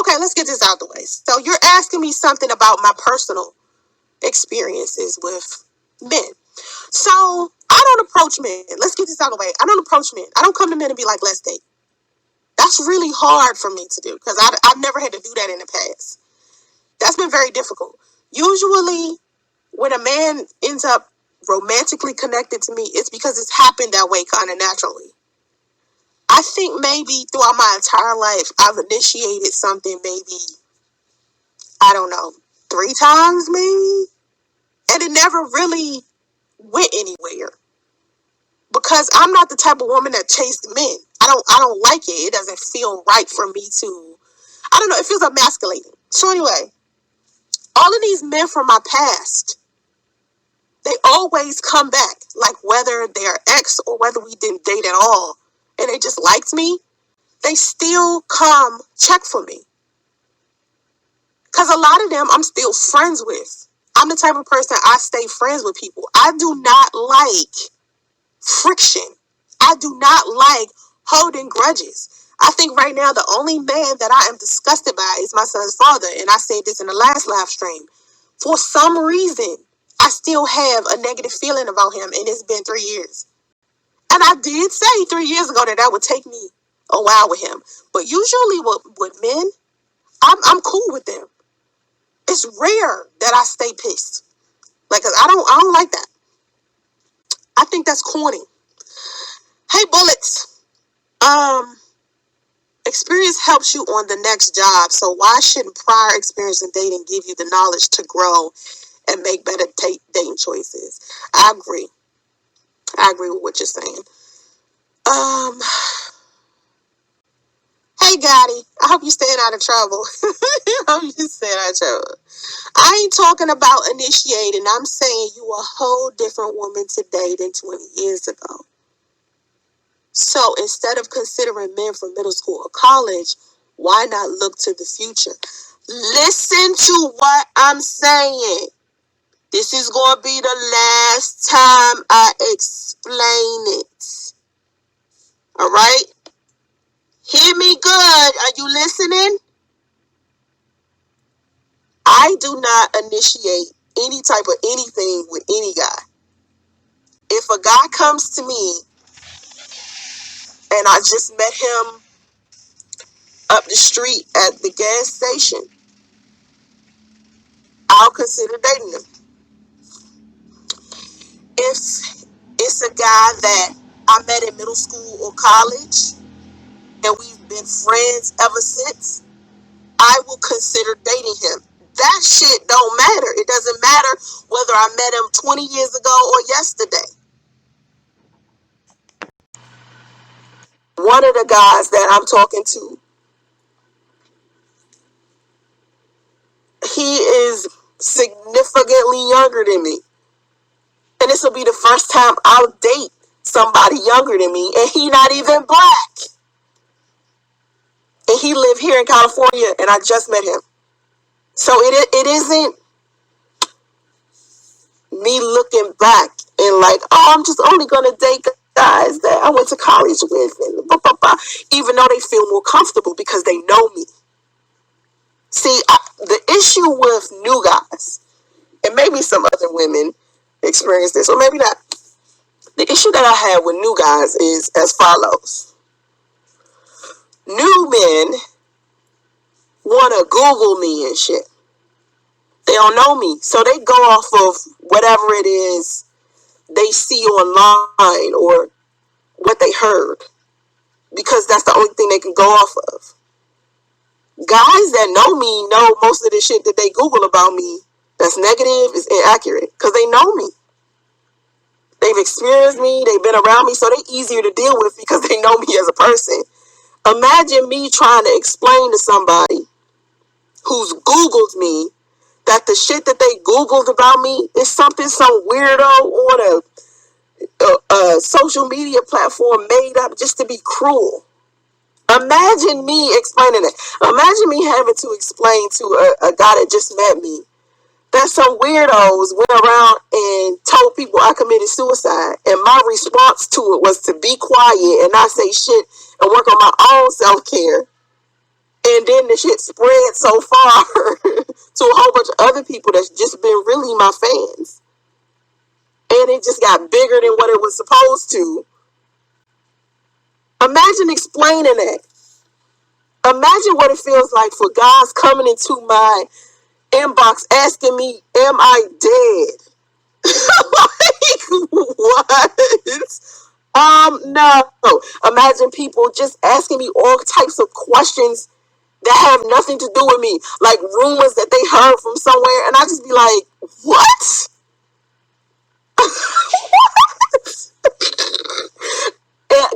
Okay, let's get this out the way. So you're asking me something about my personal experiences with men. So I don't approach men. Let's get this out of the way. I don't approach men. I don't come to men and be like, let's date. That's really hard for me to do because I've never had to do that in the past. That's been very difficult. Usually when a man ends up romantically connected to me, it's because it's happened that way kind of naturally. I think maybe throughout my entire life, I've initiated something maybe, I don't know, 3 times maybe. And it never really went anywhere. Because I'm not the type of woman that chased men. I don't like it. It doesn't feel right for me to, I don't know, it feels emasculating. So anyway, all of these men from my past, they always come back. Like whether they're ex or whether we didn't date at all. And they just liked me, they still come check for me. Because a lot of them I'm still friends with. I'm the type of person, I stay friends with people. I do not like friction. I do not like holding grudges. I think right now the only man that I am disgusted by is my son's father. And I said this in the last live stream. For some reason, I still have a negative feeling about him, and it's been 3 years. And I did say 3 years ago that would take me a while with him. But usually with men, I'm cool with them. It's rare that I stay pissed. Like, 'cause I don't like that. I think that's corny. Hey, Bullets. Experience helps you on the next job. So why shouldn't prior experience in dating give you the knowledge to grow and make better dating choices? I agree. I agree with what you're saying. Hey, Gotti. I hope you're staying out of trouble. I hope you're staying out of trouble. I ain't talking about initiating. I'm saying you a whole different woman today than 20 years ago. So instead of considering men from middle school or college, why not look to the future? Listen to what I'm saying. This is going to be the last time I explain it. All right? Hear me good. Are you listening? I do not initiate any type of anything with any guy. If a guy comes to me and I just met him up the street at the gas station, I'll consider dating him. If it's a guy that I met in middle school or college and we've been friends ever since, I will consider dating him. That shit don't matter. It doesn't matter whether I met him 20 years ago or yesterday. One of the guys that I'm talking to, he is significantly younger than me. And this will be the first time I'll date somebody younger than me, and he not even black. And he lived here in California, and I just met him. So it isn't me looking back and like, oh, I'm just only going to date guys that I went to college with, and blah, blah, blah, even though they feel more comfortable because they know me. See, the issue with new guys, and maybe some other women experience this, or maybe not. The issue that I have with new guys is as follows. New men want to Google me and shit. They don't know me. So they go off of whatever it is they see online or what they heard, because that's the only thing they can go off of. Guys that know me know most of the shit that they Google about me that's negative is inaccurate, because they know me. They've experienced me, they've been around me, so they're easier to deal with because they know me as a person. Imagine me trying to explain to somebody who's Googled me that the shit that they Googled about me is something some weirdo on a social media platform made up just to be cruel. Imagine me explaining it. Imagine me having to explain to a guy that just met me that some weirdos went around and told people I committed suicide, and my response to it was to be quiet and not say shit and work on my own self-care. And then the shit spread so far to a whole bunch of other people that's just been really my fans. And it just got bigger than what it was supposed to. Imagine explaining that. Imagine what it feels like for guys coming into my inbox asking me, am I dead? Like, what? No. Imagine people just asking me all types of questions that have nothing to do with me, like rumors that they heard from somewhere, and I just be like, what?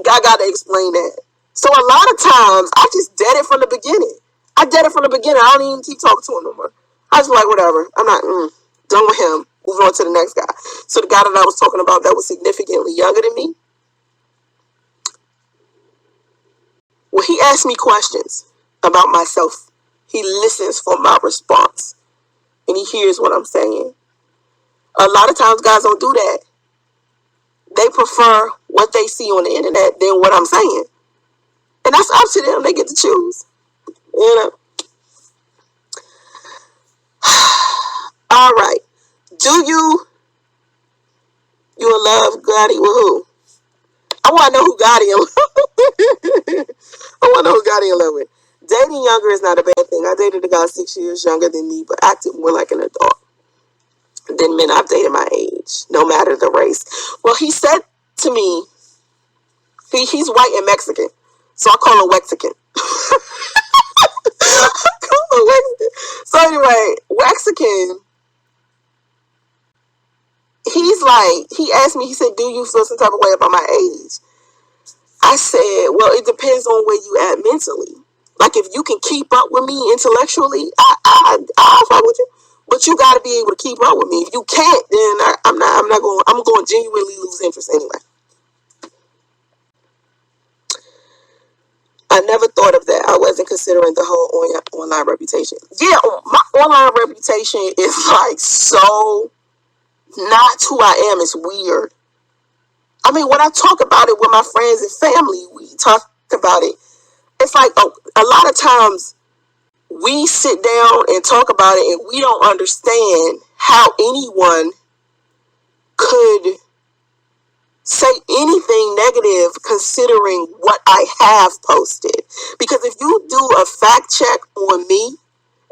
I gotta explain that. So a lot of times, I just dead it from the beginning. I dead it from the beginning. I don't even keep talking to him no more. I just like, whatever. I'm not done with him. Moving on to the next guy. So the guy that I was talking about that was significantly younger than me, when he asks me questions about myself, he listens for my response. And he hears what I'm saying. A lot of times guys don't do that. They prefer what they see on the internet than what I'm saying. And that's up to them. They get to choose. You know? All right. Do you in love Gotti with who? I want to know who Gotti in love with. I want to know who Gotti in love with. Dating younger is not a bad thing. I dated a guy 6 years younger than me, but acted more like an adult than men I've dated my age, no matter the race. Well, he said to me, he's white and Mexican, so I call him Wexican. So anyway, Wexican, he's like, he asked me, he said, do you feel some type of way about my age? I said, well, it depends on where you at mentally. Like, if you can keep up with me intellectually, I'll fuck with you. But you got to be able to keep up with me. If you can't, then I'm going to genuinely lose interest anyway. I never thought of that. I wasn't considering the whole online reputation. Yeah, my online reputation is like so not who I am. It's weird. I mean, when I talk about it with my friends and family, we talk about it. It's like a lot of times we sit down and talk about it and we don't understand how anyone could say anything negative considering what I have posted. Because if you do a fact check on me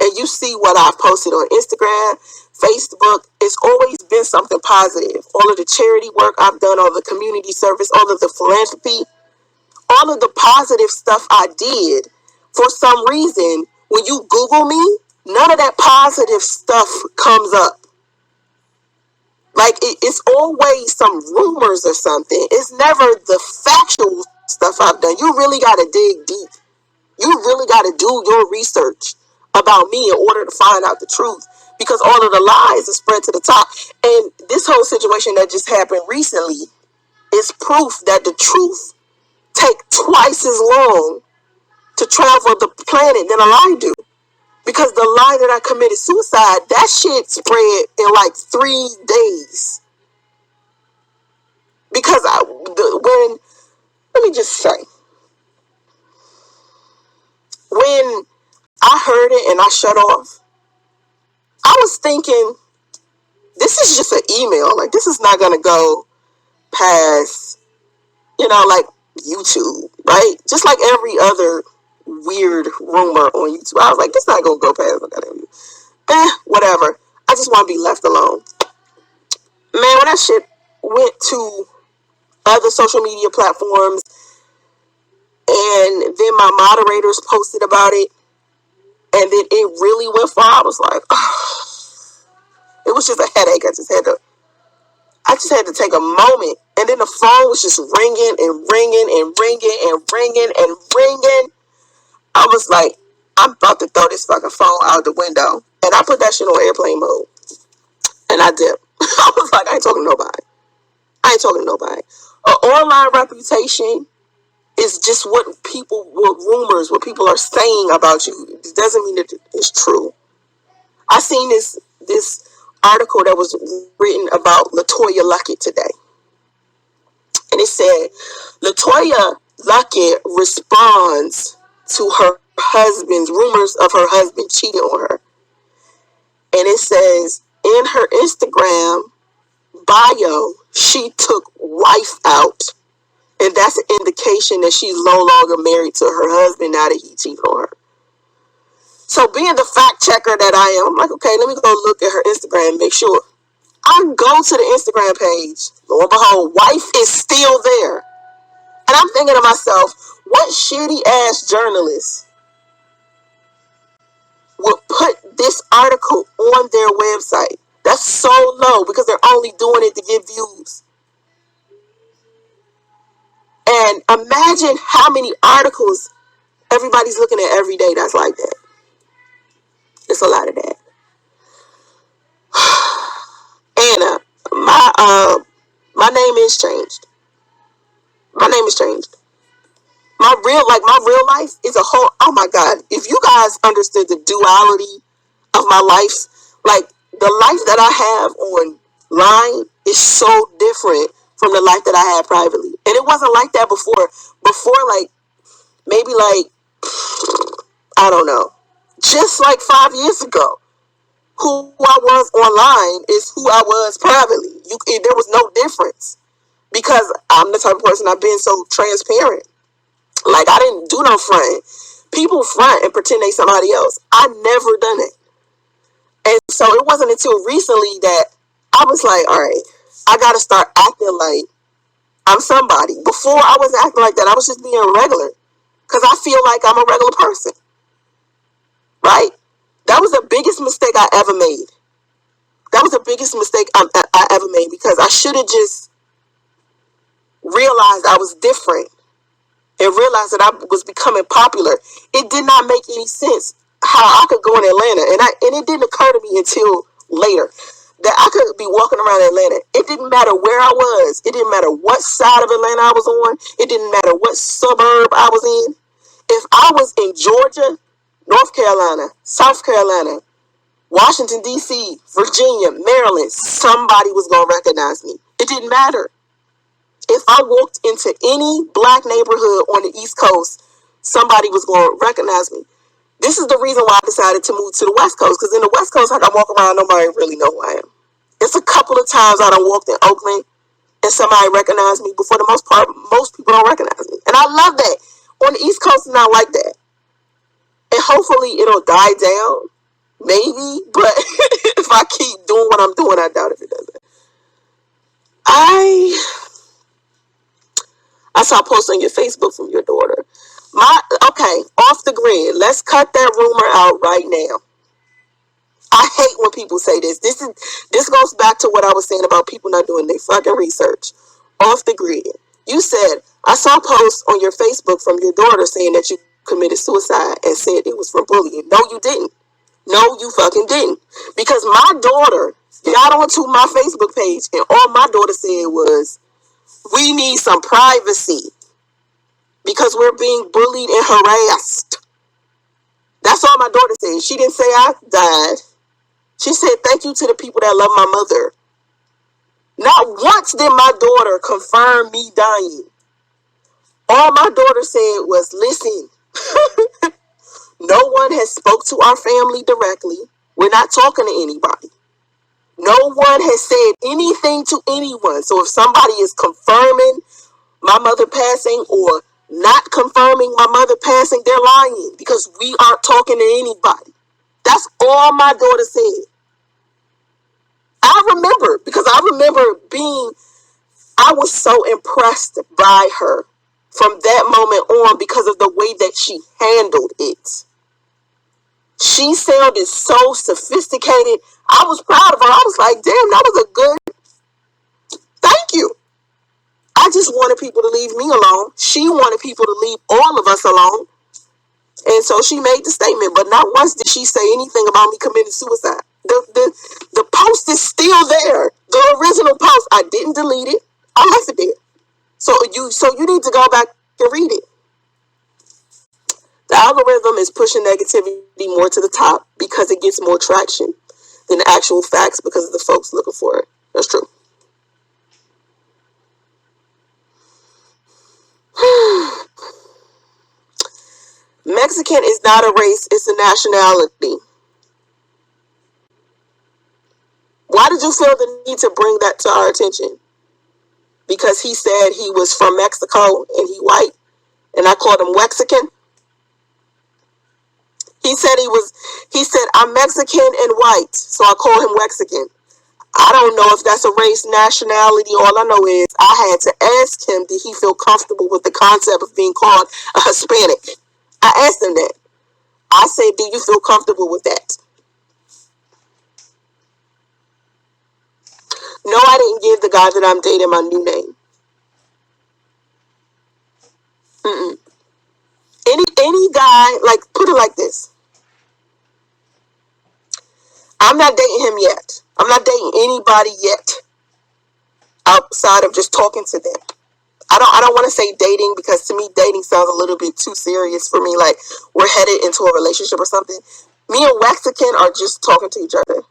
and you see what I've posted on Instagram, Facebook, it's always been something positive. All of the charity work I've done, all the community service, all of the philanthropy, all of the positive stuff I did, for some reason, when you Google me, none of that positive stuff comes up. Like, it's always some rumors or something. It's never the factual stuff I've done. You really got to dig deep. You really got to do your research about me in order to find out the truth. Because all of the lies are spread to the top. And this whole situation that just happened recently is proof that the truth take twice as long to travel the planet than a lie do. Because the lie that I committed suicide, that shit spread in like 3 days. Because let me just say, when I heard it and I shut off, I was thinking, this is just an email. Like, this is not going to go past, like YouTube, right? Just like every other weird rumor on YouTube. I was like, this not gonna go past my goddamn view. Whatever. I just want to be left alone. Man, when that shit went to other social media platforms, and then my moderators posted about it, and then it really went far, I was like, it was just a headache. I just had to take a moment, and then the phone was just ringing and ringing and ringing and ringing and ringing. I was like, I'm about to throw this fucking phone out the window, and I put that shit on airplane mode, and I dipped. I was like, I ain't talking to nobody. An online reputation is just what rumors, what people are saying about you. It doesn't mean that it's true. I seen this article that was written about LaToya Luckett today. And it said, LaToya Luckett responds to her husband's rumors of her husband cheating on her. And it says, in her Instagram bio, she took wife out. And that's an indication that she's no longer married to her husband now that he cheated on her. So being the fact checker that I am, I'm like, okay, let me go look at her Instagram and make sure. I go to the Instagram page. Lo and behold, wife is still there. And I'm thinking to myself, what shitty ass journalist would put this article on their website? That's so low because they're only doing it to get views. And imagine how many articles everybody's looking at every day that's like that. It's a lot of that. Anna, my name is changed. My name is changed. My real life is a whole, oh my God. If you guys understood the duality of my life, like the life that I have online is so different from the life that I had privately. And it wasn't like that before. Before, like, maybe like, I don't know, just like 5 years ago. Who I was online is who I was privately. There was no difference because I'm the type of person, I've been so transparent. Like, I didn't do no front. People front and pretend they somebody else. I never done it. And so it wasn't until recently that I was like, all right, I got to start acting like I'm somebody. Before, I wasn't acting like that. I was just being regular because I feel like I'm a regular person. Right? That was the biggest mistake I ever made. That was the biggest mistake I ever made because I should have just realized I was different and realized that I was becoming popular. It did not make any sense how I could go in Atlanta, and it didn't occur to me until later that I could be walking around Atlanta. It didn't matter where I was. It didn't matter what side of Atlanta I was on. It didn't matter what suburb I was in. If I was in Georgia, North Carolina, South Carolina, Washington, D.C., Virginia, Maryland, somebody was going to recognize me. It didn't matter. If I walked into any black neighborhood on the East Coast, somebody was going to recognize me. This is the reason why I decided to move to the West Coast, because in the West Coast, I can walk around, nobody really know who I am. It's a couple of times I done walked in Oakland and somebody recognized me, but for the most part, most people don't recognize me. And I love that. On the East Coast, it's not like that. And hopefully it'll die down, maybe, but if I keep doing what I'm doing, I doubt if it doesn't. I saw a post on your Facebook from your daughter. Okay, off the grid. Let's cut that rumor out right now. I hate when people say this. This goes back to what I was saying about people not doing their fucking research. Off the grid. You said, I saw a post on your Facebook from your daughter saying that you committed suicide and said it was from bullying. No, you didn't. No, you fucking didn't. Because my daughter got onto my Facebook page and all my daughter said was, we need some privacy because we're being bullied and harassed. That's all my daughter said. She didn't say I died. She said, thank you to the people that love my mother. Not once did my daughter confirm me dying. All my daughter said was, listen, no one has spoke to our family directly. We're not talking to anybody. No one has said anything to anyone. So if somebody is confirming my mother passing or not confirming my mother passing, they're lying because we aren't talking to anybody. That's all my daughter said. I remember I was so impressed by her from that moment on because of the way that she handled it. She sounded so sophisticated. I was proud of her. I was like, damn, that was a good, thank you. I just wanted people to leave me alone. She wanted people to leave all of us alone. And so she made the statement, but not once did she say anything about me committing suicide. The post is still there. The original post. I didn't delete it. I left it there. So you need to go back and read it. The algorithm is pushing negativity more to the top because it gets more traction than the actual facts because of the folks looking for it. That's true. Mexican is not a race, it's a nationality. Why did you feel the need to bring that to our attention? Because he said he was from Mexico and he white, and I called him Wexican. He said I'm Mexican and white, so I call him Wexican. I don't know if that's a race, nationality. All I know is I had to ask him, did he feel comfortable with the concept of being called a Hispanic? I asked him that. I said, do you feel comfortable with that? No, I didn't give the guy that I'm dating my new name. Any guy, like, put it like this. I'm not dating him yet. I'm not dating anybody yet outside of just talking to them. I don't want to say dating because to me dating sounds a little bit too serious for me. Like we're headed into a relationship or something. Me and Wexican are just talking to each other.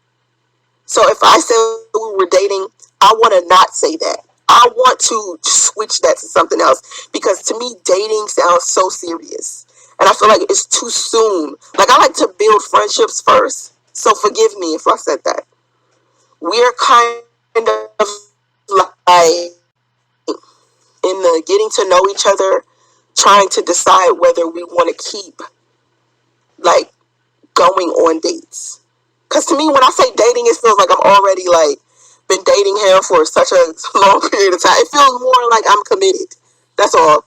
So if I say we were dating, I want to not say that. I want to switch that to something else because to me dating sounds so serious. And I feel like it's too soon. Like I like to build friendships first. So forgive me if I said that. We're kind of like in the getting to know each other, trying to decide whether we want to keep like going on dates. Because to me, when I say dating, it feels like I'm already like been dating him for such a long period of time. It feels more like I'm committed. That's all.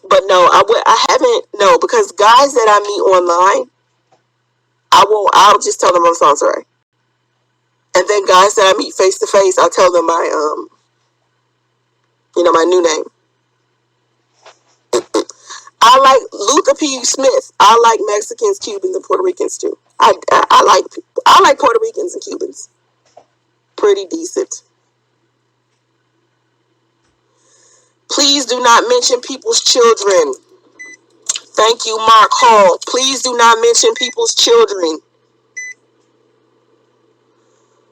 But no, I haven't. No, because guys that I meet online, I'll just tell them I'm SONCERAE. And then guys that I meet face to face, I'll tell them my my new name. I like Luther P. Smith. I like Mexicans, Cubans, and Puerto Ricans too. I like Puerto Ricans and Cubans. Pretty decent. Please do not mention people's children. Thank you, Mark Hall. Please do not mention people's children.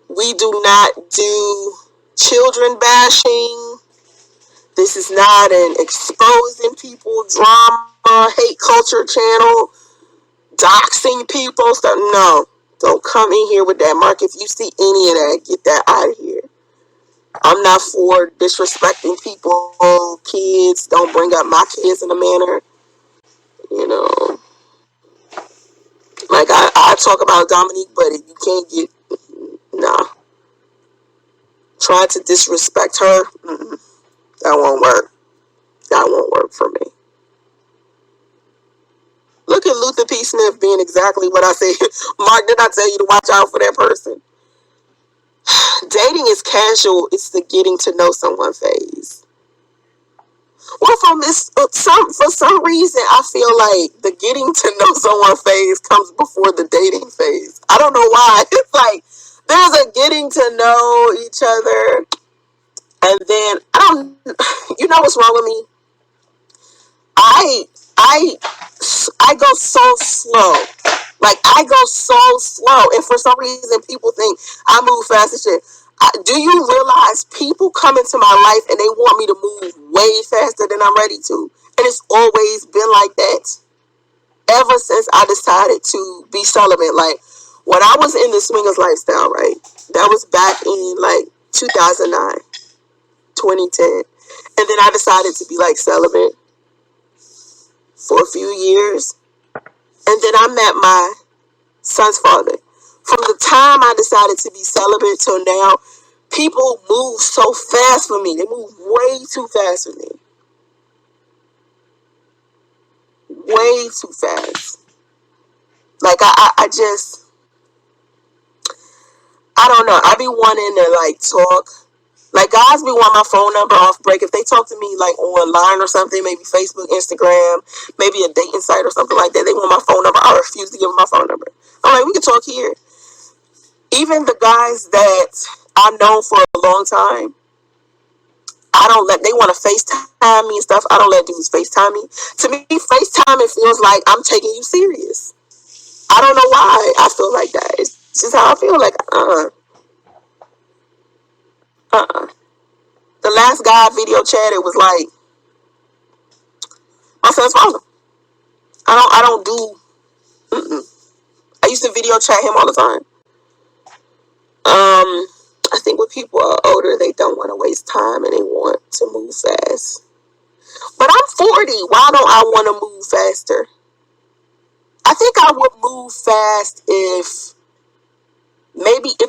We do not do children bashing. This is not an exposing people, drama, hate culture channel, doxing people. So no, don't come in here with that, Mark. If you see any of that, get that out of here. I'm not for disrespecting people, kids. Don't bring up my kids in a manner. Like I talk about Dominique, but you can't get, nah. Try to disrespect her, that won't work. That won't work for me. Look at Luther P. Smith being exactly what I said. Mark, did I tell you to watch out for that person? Dating is casual. It's the getting to know someone phase. Well, for some reason, I feel like the getting to know someone phase comes before the dating phase. I don't know why. It's like there's a getting to know each other, and then you know what's wrong with me? I go so slow. Like I go so slow, and for some reason, people think I move fast and shit. Do you realize people come into my life and they want me to move way faster than I'm ready to? And it's always been like that. Ever since I decided to be celibate. Like, when I was in the swingers lifestyle, right? That was back in, like, 2009, 2010. And then I decided to be, like, celibate. for a few years. And then I met my son's father. From the time I decided to be celibate till now, people move so fast for me. They move way too fast for me. Way too fast. Like, I just, I don't know. I be wanting to, like, talk. Like, guys be wanting my phone number off break. If they talk to me, like, online or something, maybe Facebook, Instagram, maybe a dating site or something like that, they want my phone number. I refuse to give them my phone number. I'm like, we can talk here. Even the guys that I've known for a long time, I don't let, they want to FaceTime me and stuff. I don't let dudes FaceTime me. To me, FaceTime, it feels like I'm taking you serious. I don't know why I feel like that. It's just how I feel. Like, the last guy I video chatted was like my son's father. I don't do. I used to video chat him all the time. I think when people are older, they don't want to waste time and they want to move fast. But I'm 40. Why don't I want to move faster? I think I would move fast if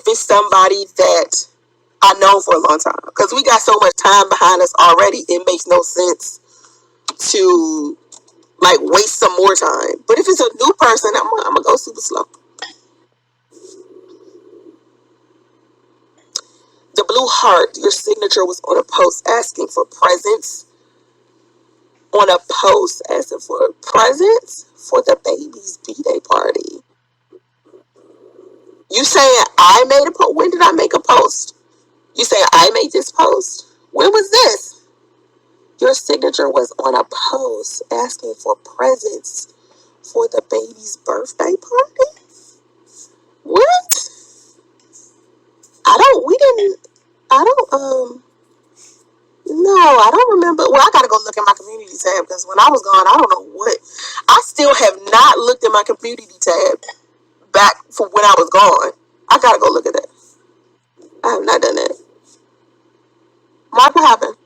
it's somebody that I know for a long time. Because we got so much time behind us already, it makes no sense to, like, waste some more time. But if it's a new person, I'm going to go super slow. The blue heart, your signature was on a post asking for presents. On a post asking for presents for the baby's B-Day party. You saying I made a post? When did I make a post? You saying I made this post? When was this? Your signature was on a post asking for presents for the baby's birthday party? What? No, I don't remember. Well, I gotta go look at my community tab because when I was gone, I don't know what. I still have not looked at my community tab back from when I was gone. I gotta go look at that. I have not done that. Mark, what happened?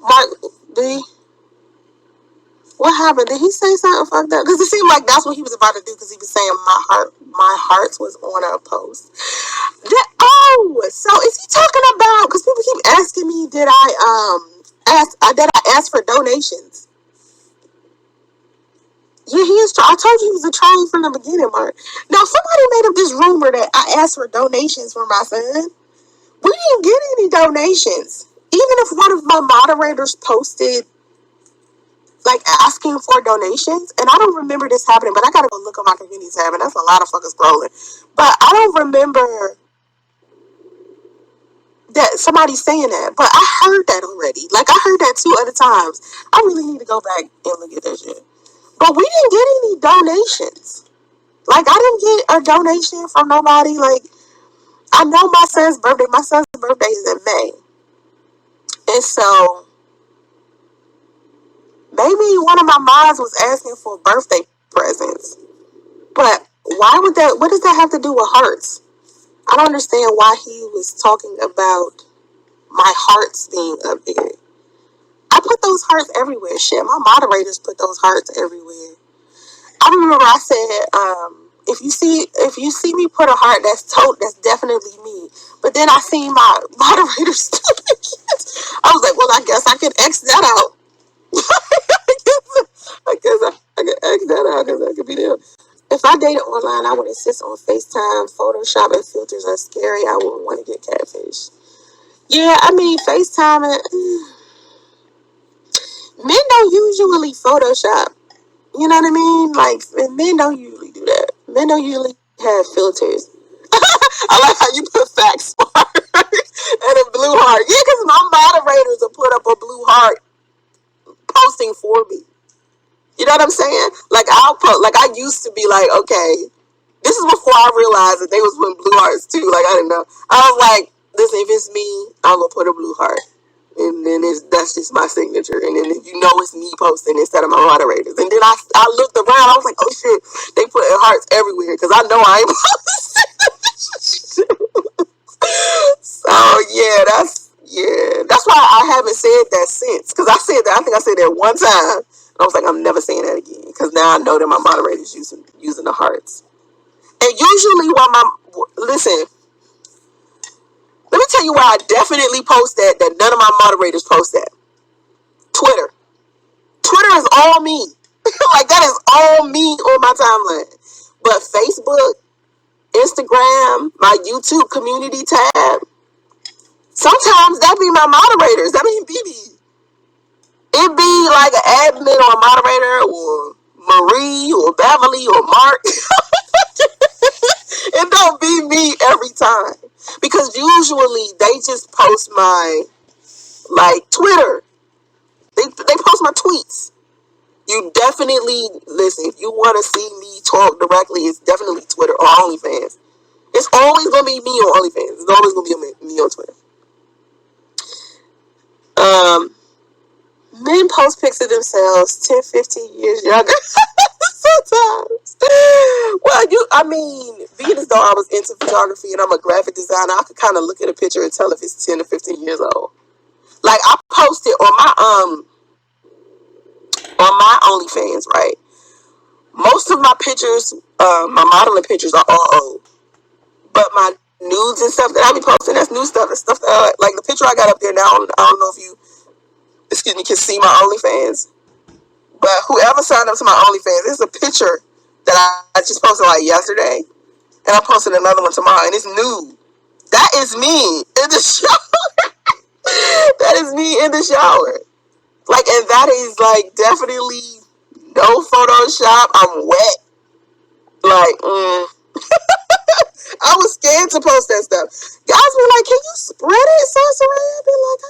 Mark, what happened? Did he say something fucked up? Because it seemed like that's what he was about to do. Because he was saying my heart was on a post. So is he talking about? Because people keep asking me, did I ask for donations? Yeah, he is. I told you he was a troll from the beginning, Mark. Now somebody made up this rumor that I asked for donations for my son. We didn't get any donations. Even if one of my moderators posted, like, asking for donations, and I don't remember this happening, but I gotta go look at my community tab, and that's a lot of fucking scrolling. But I don't remember that somebody saying that, but I heard that already. Like, I heard that 2 other times. I really need to go back and look at that shit. But we didn't get any donations. Like, I didn't get a donation from nobody. Like, I know my son's birthday. My son's birthday is in May. And so maybe one of my moms was asking for birthday presents. But why would that, what does that have to do with hearts? I don't understand why he was talking about my hearts being up there. I put those hearts everywhere. Shit, my moderators put those hearts everywhere. I remember I said, if you see me put a heart, that's definitely me. But then I seen my moderators do it. I was like, well, I guess I could X that out. I guess I could X that out because that could be them. If I dated online, I would insist on FaceTime. Photoshop and filters are scary. I wouldn't want to get catfish. Yeah, I mean, FaceTime men don't usually Photoshop. You know what I mean? Like, men don't usually do that. Men don't usually have filters. I like how you put facts smart and a blue heart. Yeah, because my moderators will put up a blue heart posting for me. You know what I'm saying? Like, I used to be like, okay, this is before I realized that they was putting blue hearts too. Like, I didn't know. I was like, listen, if it's me, I'm gonna put a blue heart. And then that's just my signature. And then you know it's me posting instead of my moderators. And then I looked around. I was like, oh shit, they putting hearts everywhere because I know I ain't posting. So that's why why I haven't said that since. Because I said that, I think I said that one time. And I was like, I'm never saying that again. Because now I know that my moderator's using the hearts. And usually listen, let me tell you why I definitely post that none of my moderators post that. Twitter. Twitter is all me. Like, that is all me on my timeline. But Facebook, Instagram, my YouTube community tab, sometimes that be my moderators. That mean BB. It be like an admin or a moderator or Marie or Beverly or Mark. It don't be me every time. Because usually they just post my, like, Twitter. They post my tweets. You definitely, listen, if you want to see me talk directly, it's definitely Twitter or OnlyFans. It's always going to be me on OnlyFans. It's always going to be me on Twitter. Men post pics of themselves 10, 15 years younger. Sometimes. Well, being as though I was into photography and I'm a graphic designer, I could kind of look at a picture and tell if it's 10 or 15 years old. Like, I posted on my OnlyFans, right? Most of my pictures, my modeling pictures are all old. But my nudes and stuff that I be posting, that's new stuff. That's stuff that, like the picture I got up there now, I don't know if you, can see my OnlyFans. But whoever signed up to my OnlyFans, this is a picture that I just posted like yesterday. And I posted another one tomorrow, and it's nude. That is me in the shower. That is me in the shower. Like, and that is like definitely no Photoshop. I'm wet. Like, I was scared to post that stuff. Guys be like, can you spread it, SONCERAE? I be like,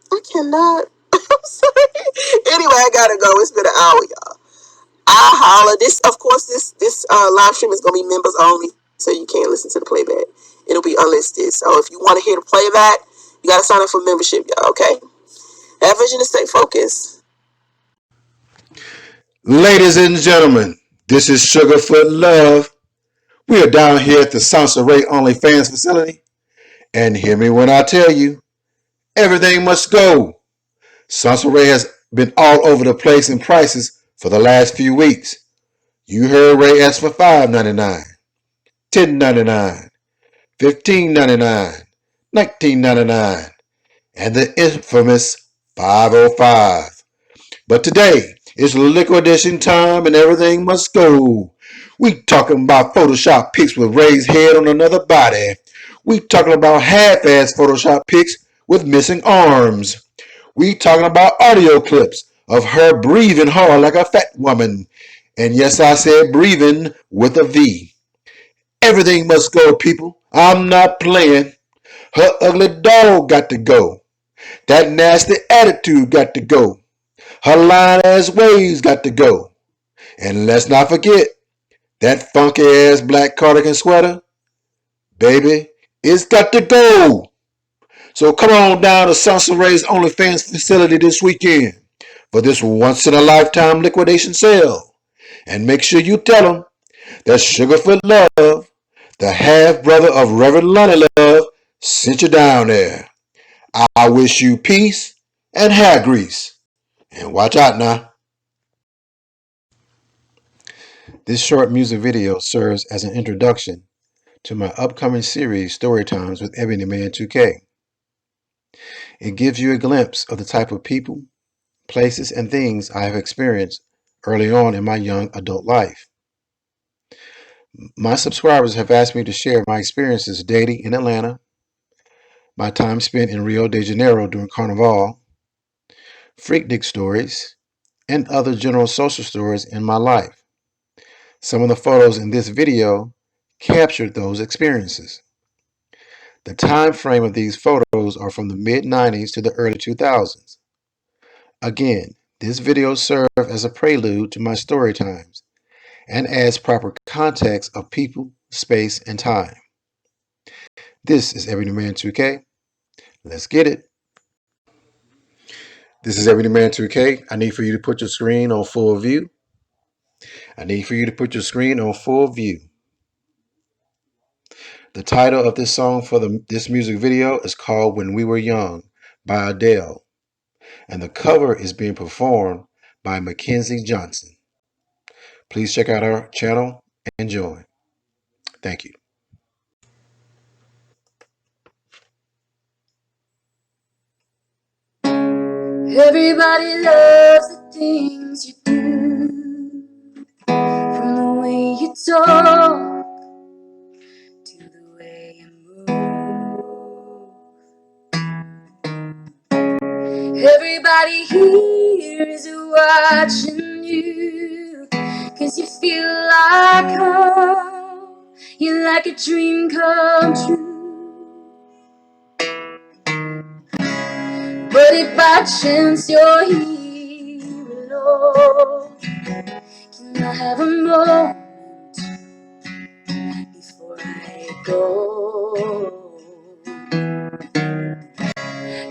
I cannot. I'm sorry. Anyway, I gotta go. It's been an hour, y'all. I holla. This live stream is gonna be members only, so you can't listen to the playback. It'll be unlisted. So if you want to hear the playback, you gotta sign up for membership, y'all. Okay? Have vision and stay focused. Ladies and gentlemen, this is Sugarfoot Love. We are down here at the SONCERAE OnlyFans facility. And hear me when I tell you, everything must go. SONCERAE has been all over the place in prices for the last few weeks. You heard Ray ask for $5.99, $10.99, $15.99, $19.99, and the infamous $5.05. But today is liquidation time and everything must go. We talking about Photoshop pics with Ray's head on another body. We talking about half-ass Photoshop pics with missing arms. We talking about audio clips of her breathing hard like a fat woman. And yes, I said breathing with a V. Everything must go, people. I'm not playing. Her ugly dog got to go. That nasty attitude got to go. Her lying-ass ways got to go. And let's not forget, that funky-ass black cardigan sweater, baby, it's got to go. So come on down to SONCERAE's OnlyFans facility this weekend for this once-in-a-lifetime liquidation sale. And make sure you tell them that Sugarfoot Love, the half-brother of Reverend Lonnie Love, sent you down there. I wish you peace and hair grease. And watch out now. This short music video serves as an introduction to my upcoming series, Storytimes with Ebony Man 2K. It gives you a glimpse of the type of people, places, and things I have experienced early on in my young adult life. My subscribers have asked me to share my experiences dating in Atlanta, my time spent in Rio de Janeiro during Carnival, freaknik stories, and other general social stories in my life. Some of the photos in this video captured those experiences. The time frame of these photos are from the mid-90s to the early 2000s. Again, this video serves as a prelude to my story times and adds proper context of people, space, and time. This is Ebony Man 2K. Let's get it. This is Ebony Man 2K. I need for you to put your screen on full view. I need for you to put your screen on full view. The title of this song for this music video is called When We Were Young by Adele, and the cover is being performed by Mackenzie Johnson. Please check out our channel and join. Thank you. Everybody loves the things you do, from the way you talk to the way you move. Everybody here is watching you, 'cause you feel like home, you're like a dream come true. But if by chance you're here alone, can I have a moment before I go?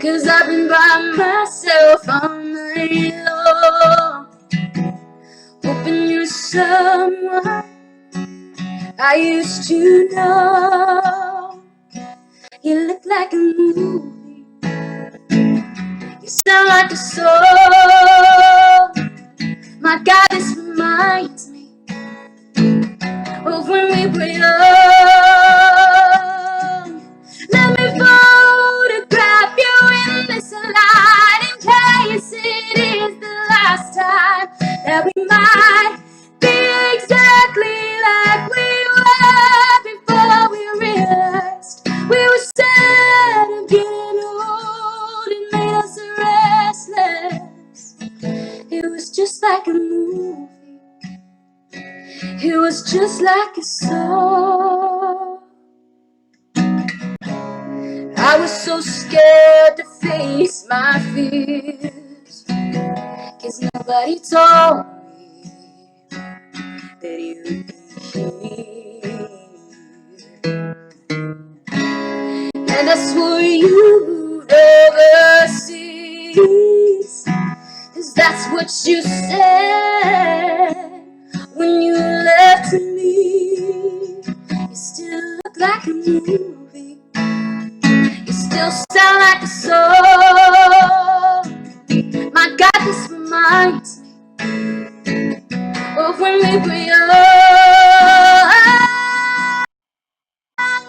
'Cause I've been by myself all night long, hoping you're someone I used to know. You look like a movie, you sound like a song. My God, this reminds me of when we were young. Let me photograph you in this light, in case it is the last time that we might be exactly like we were before we realized we were sad of getting old. It made us restless. It was just like a movie, it was just like a song. I was so scared to face my fears, 'cause nobody told me that you'd be here. And I swore you'd overseas, 'cause that's what you said when you left me. You still look like a movie, you still sound like a song. My God, this reminds me of when we were young.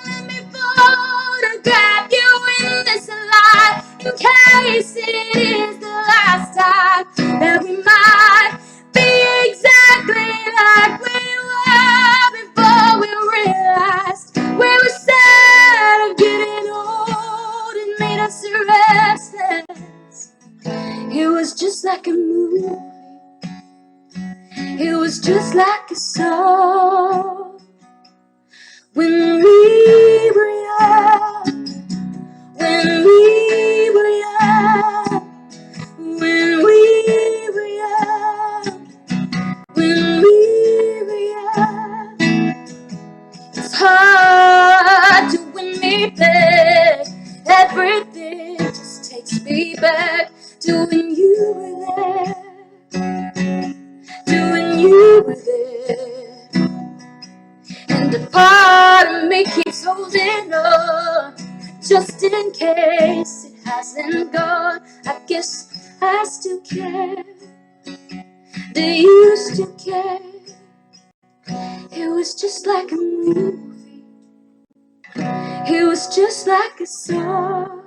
Let me photograph you in this light, in case it is the last time that we might be exactly like we were before we realized we were sad of getting old. It made us restless. It was just like a movie, it was just like a song. When we were young, when we were young, when we were young, when we were young. It's hard to win me back, everything just takes me back to when you were there, to when you were there. And a part of me keeps holding on, just in case it hasn't gone. I guess I still care. Do you still care? It was just like a movie, it was just like a song.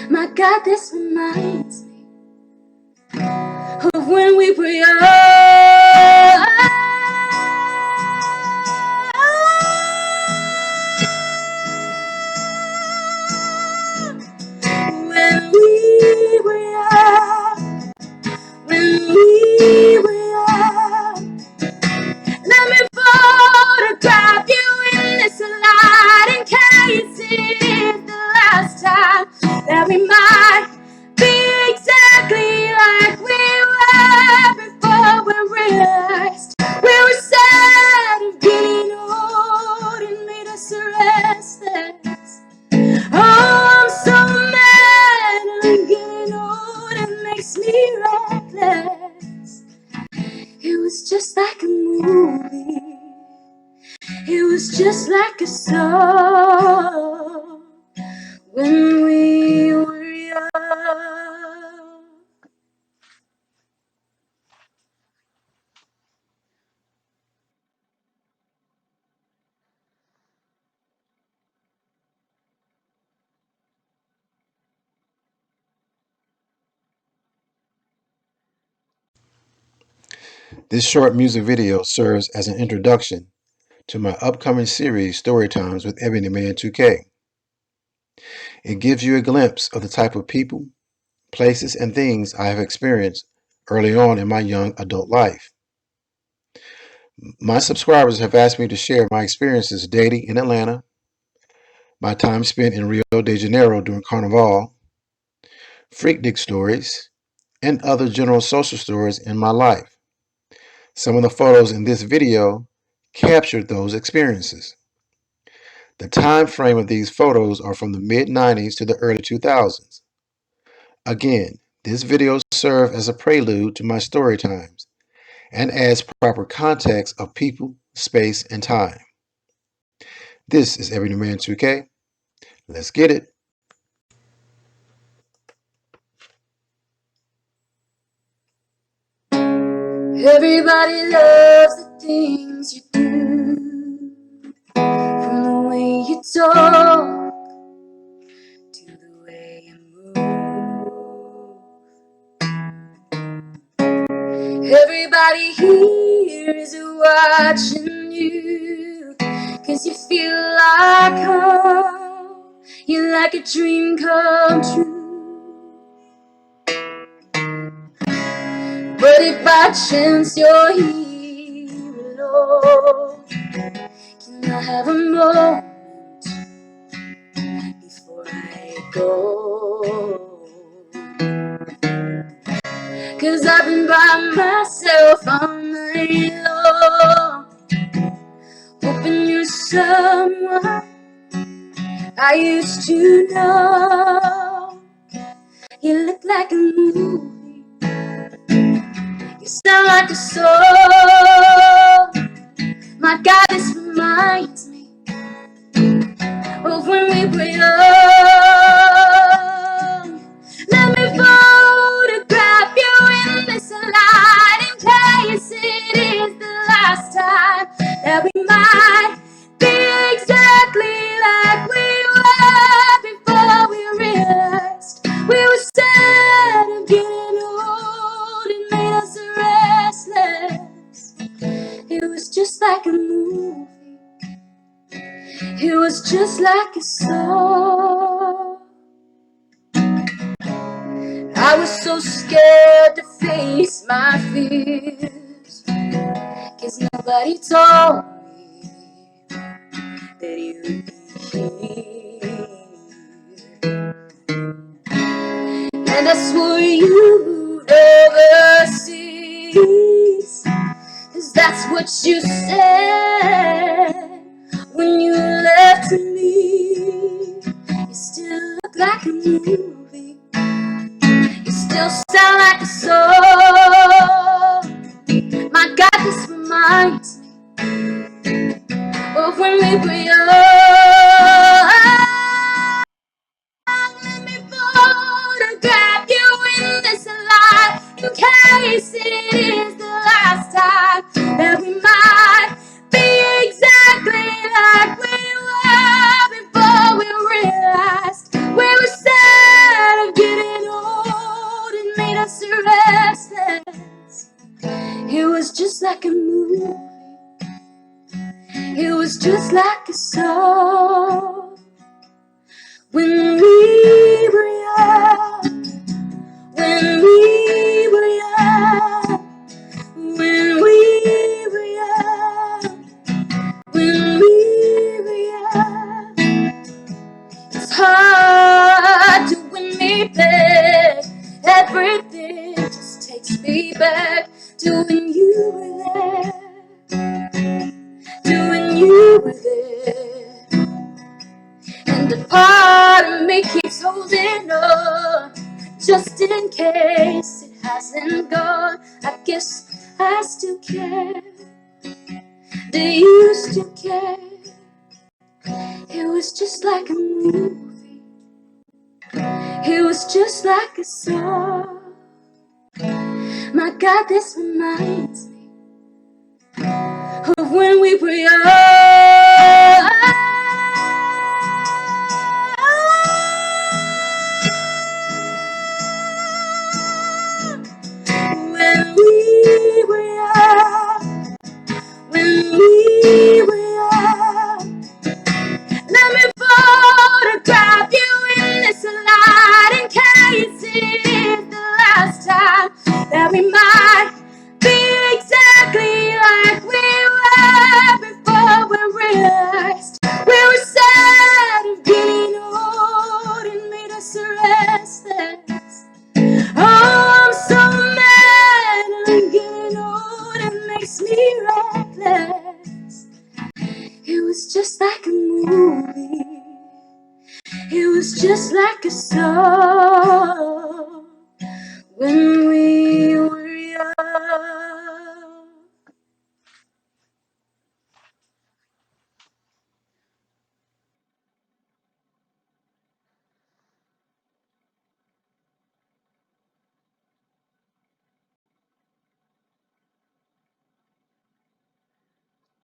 My God, this reminds me of when we were young. When we were young, when we were young. Let me photograph you in this light, in case it is the last time that we might be exactly like we were before we It was just like a song when we were young. This short music video serves as an introduction to my upcoming series, Storytimes with Ebony Man 2K. It gives you a glimpse of the type of people, places, and things I have experienced early on in my young adult life. My subscribers have asked me to share my experiences dating in Atlanta, my time spent in Rio de Janeiro during Carnival, freak dick stories, and other general social stories in my life. Some of the photos in this video captured those experiences. The time frame of these photos are from the mid-90s to the early 2000s. Again, this video serves as a prelude to my story times and adds proper context of people, space, and time. This is Ebony Man 2K. Let's get it. Everybody loves the things you do, from the way you talk to the way you move. Everybody here is watching you, 'cause you feel like home. You're like a dream come true. But if by chance you're here alone, can I have a moment before I go? 'Cause I've been by myself all night long, hoping you're someone I used to know. You look like a movie, you sound like a song. My God, this reminds me of when we were young. Let me photograph you in this light, in case it is the last time that we might be exactly like we were before we realized we were sad of getting old. It made us restless. It was just like a movie. It was just like a song. I was so scared to face my fears, 'cause nobody told me that you'd be here. And I swore you'd overseas, 'cause that's what you said when you left me. You still look like a movie, you still sound like a song. My God, this reminds me of when we were young. Let me photograph you in this light, in case it is the last time that we might be exactly like we were before we realized we were sad of getting old. It made us restless. It was just like a movie. It was just like a song. When we were young, when we were young, when we were young, when we were young. It's hard to win me back. Everything just takes me back to when you were there, to when you were there. And a part of me keeps holding on, just in case it hasn't gone. I guess I still care. they used to care. It was just like a movie. It was just like a song. My God, this reminds me of when we were young. When we were young, when we were young. Let me photograph you in this light in case it is the last time that we might be exactly like we were before we realized we were sad of getting old and made us restless. Oh, I'm so mad I'm getting old, it makes me reckless. It was just like a movie. It was just like a song.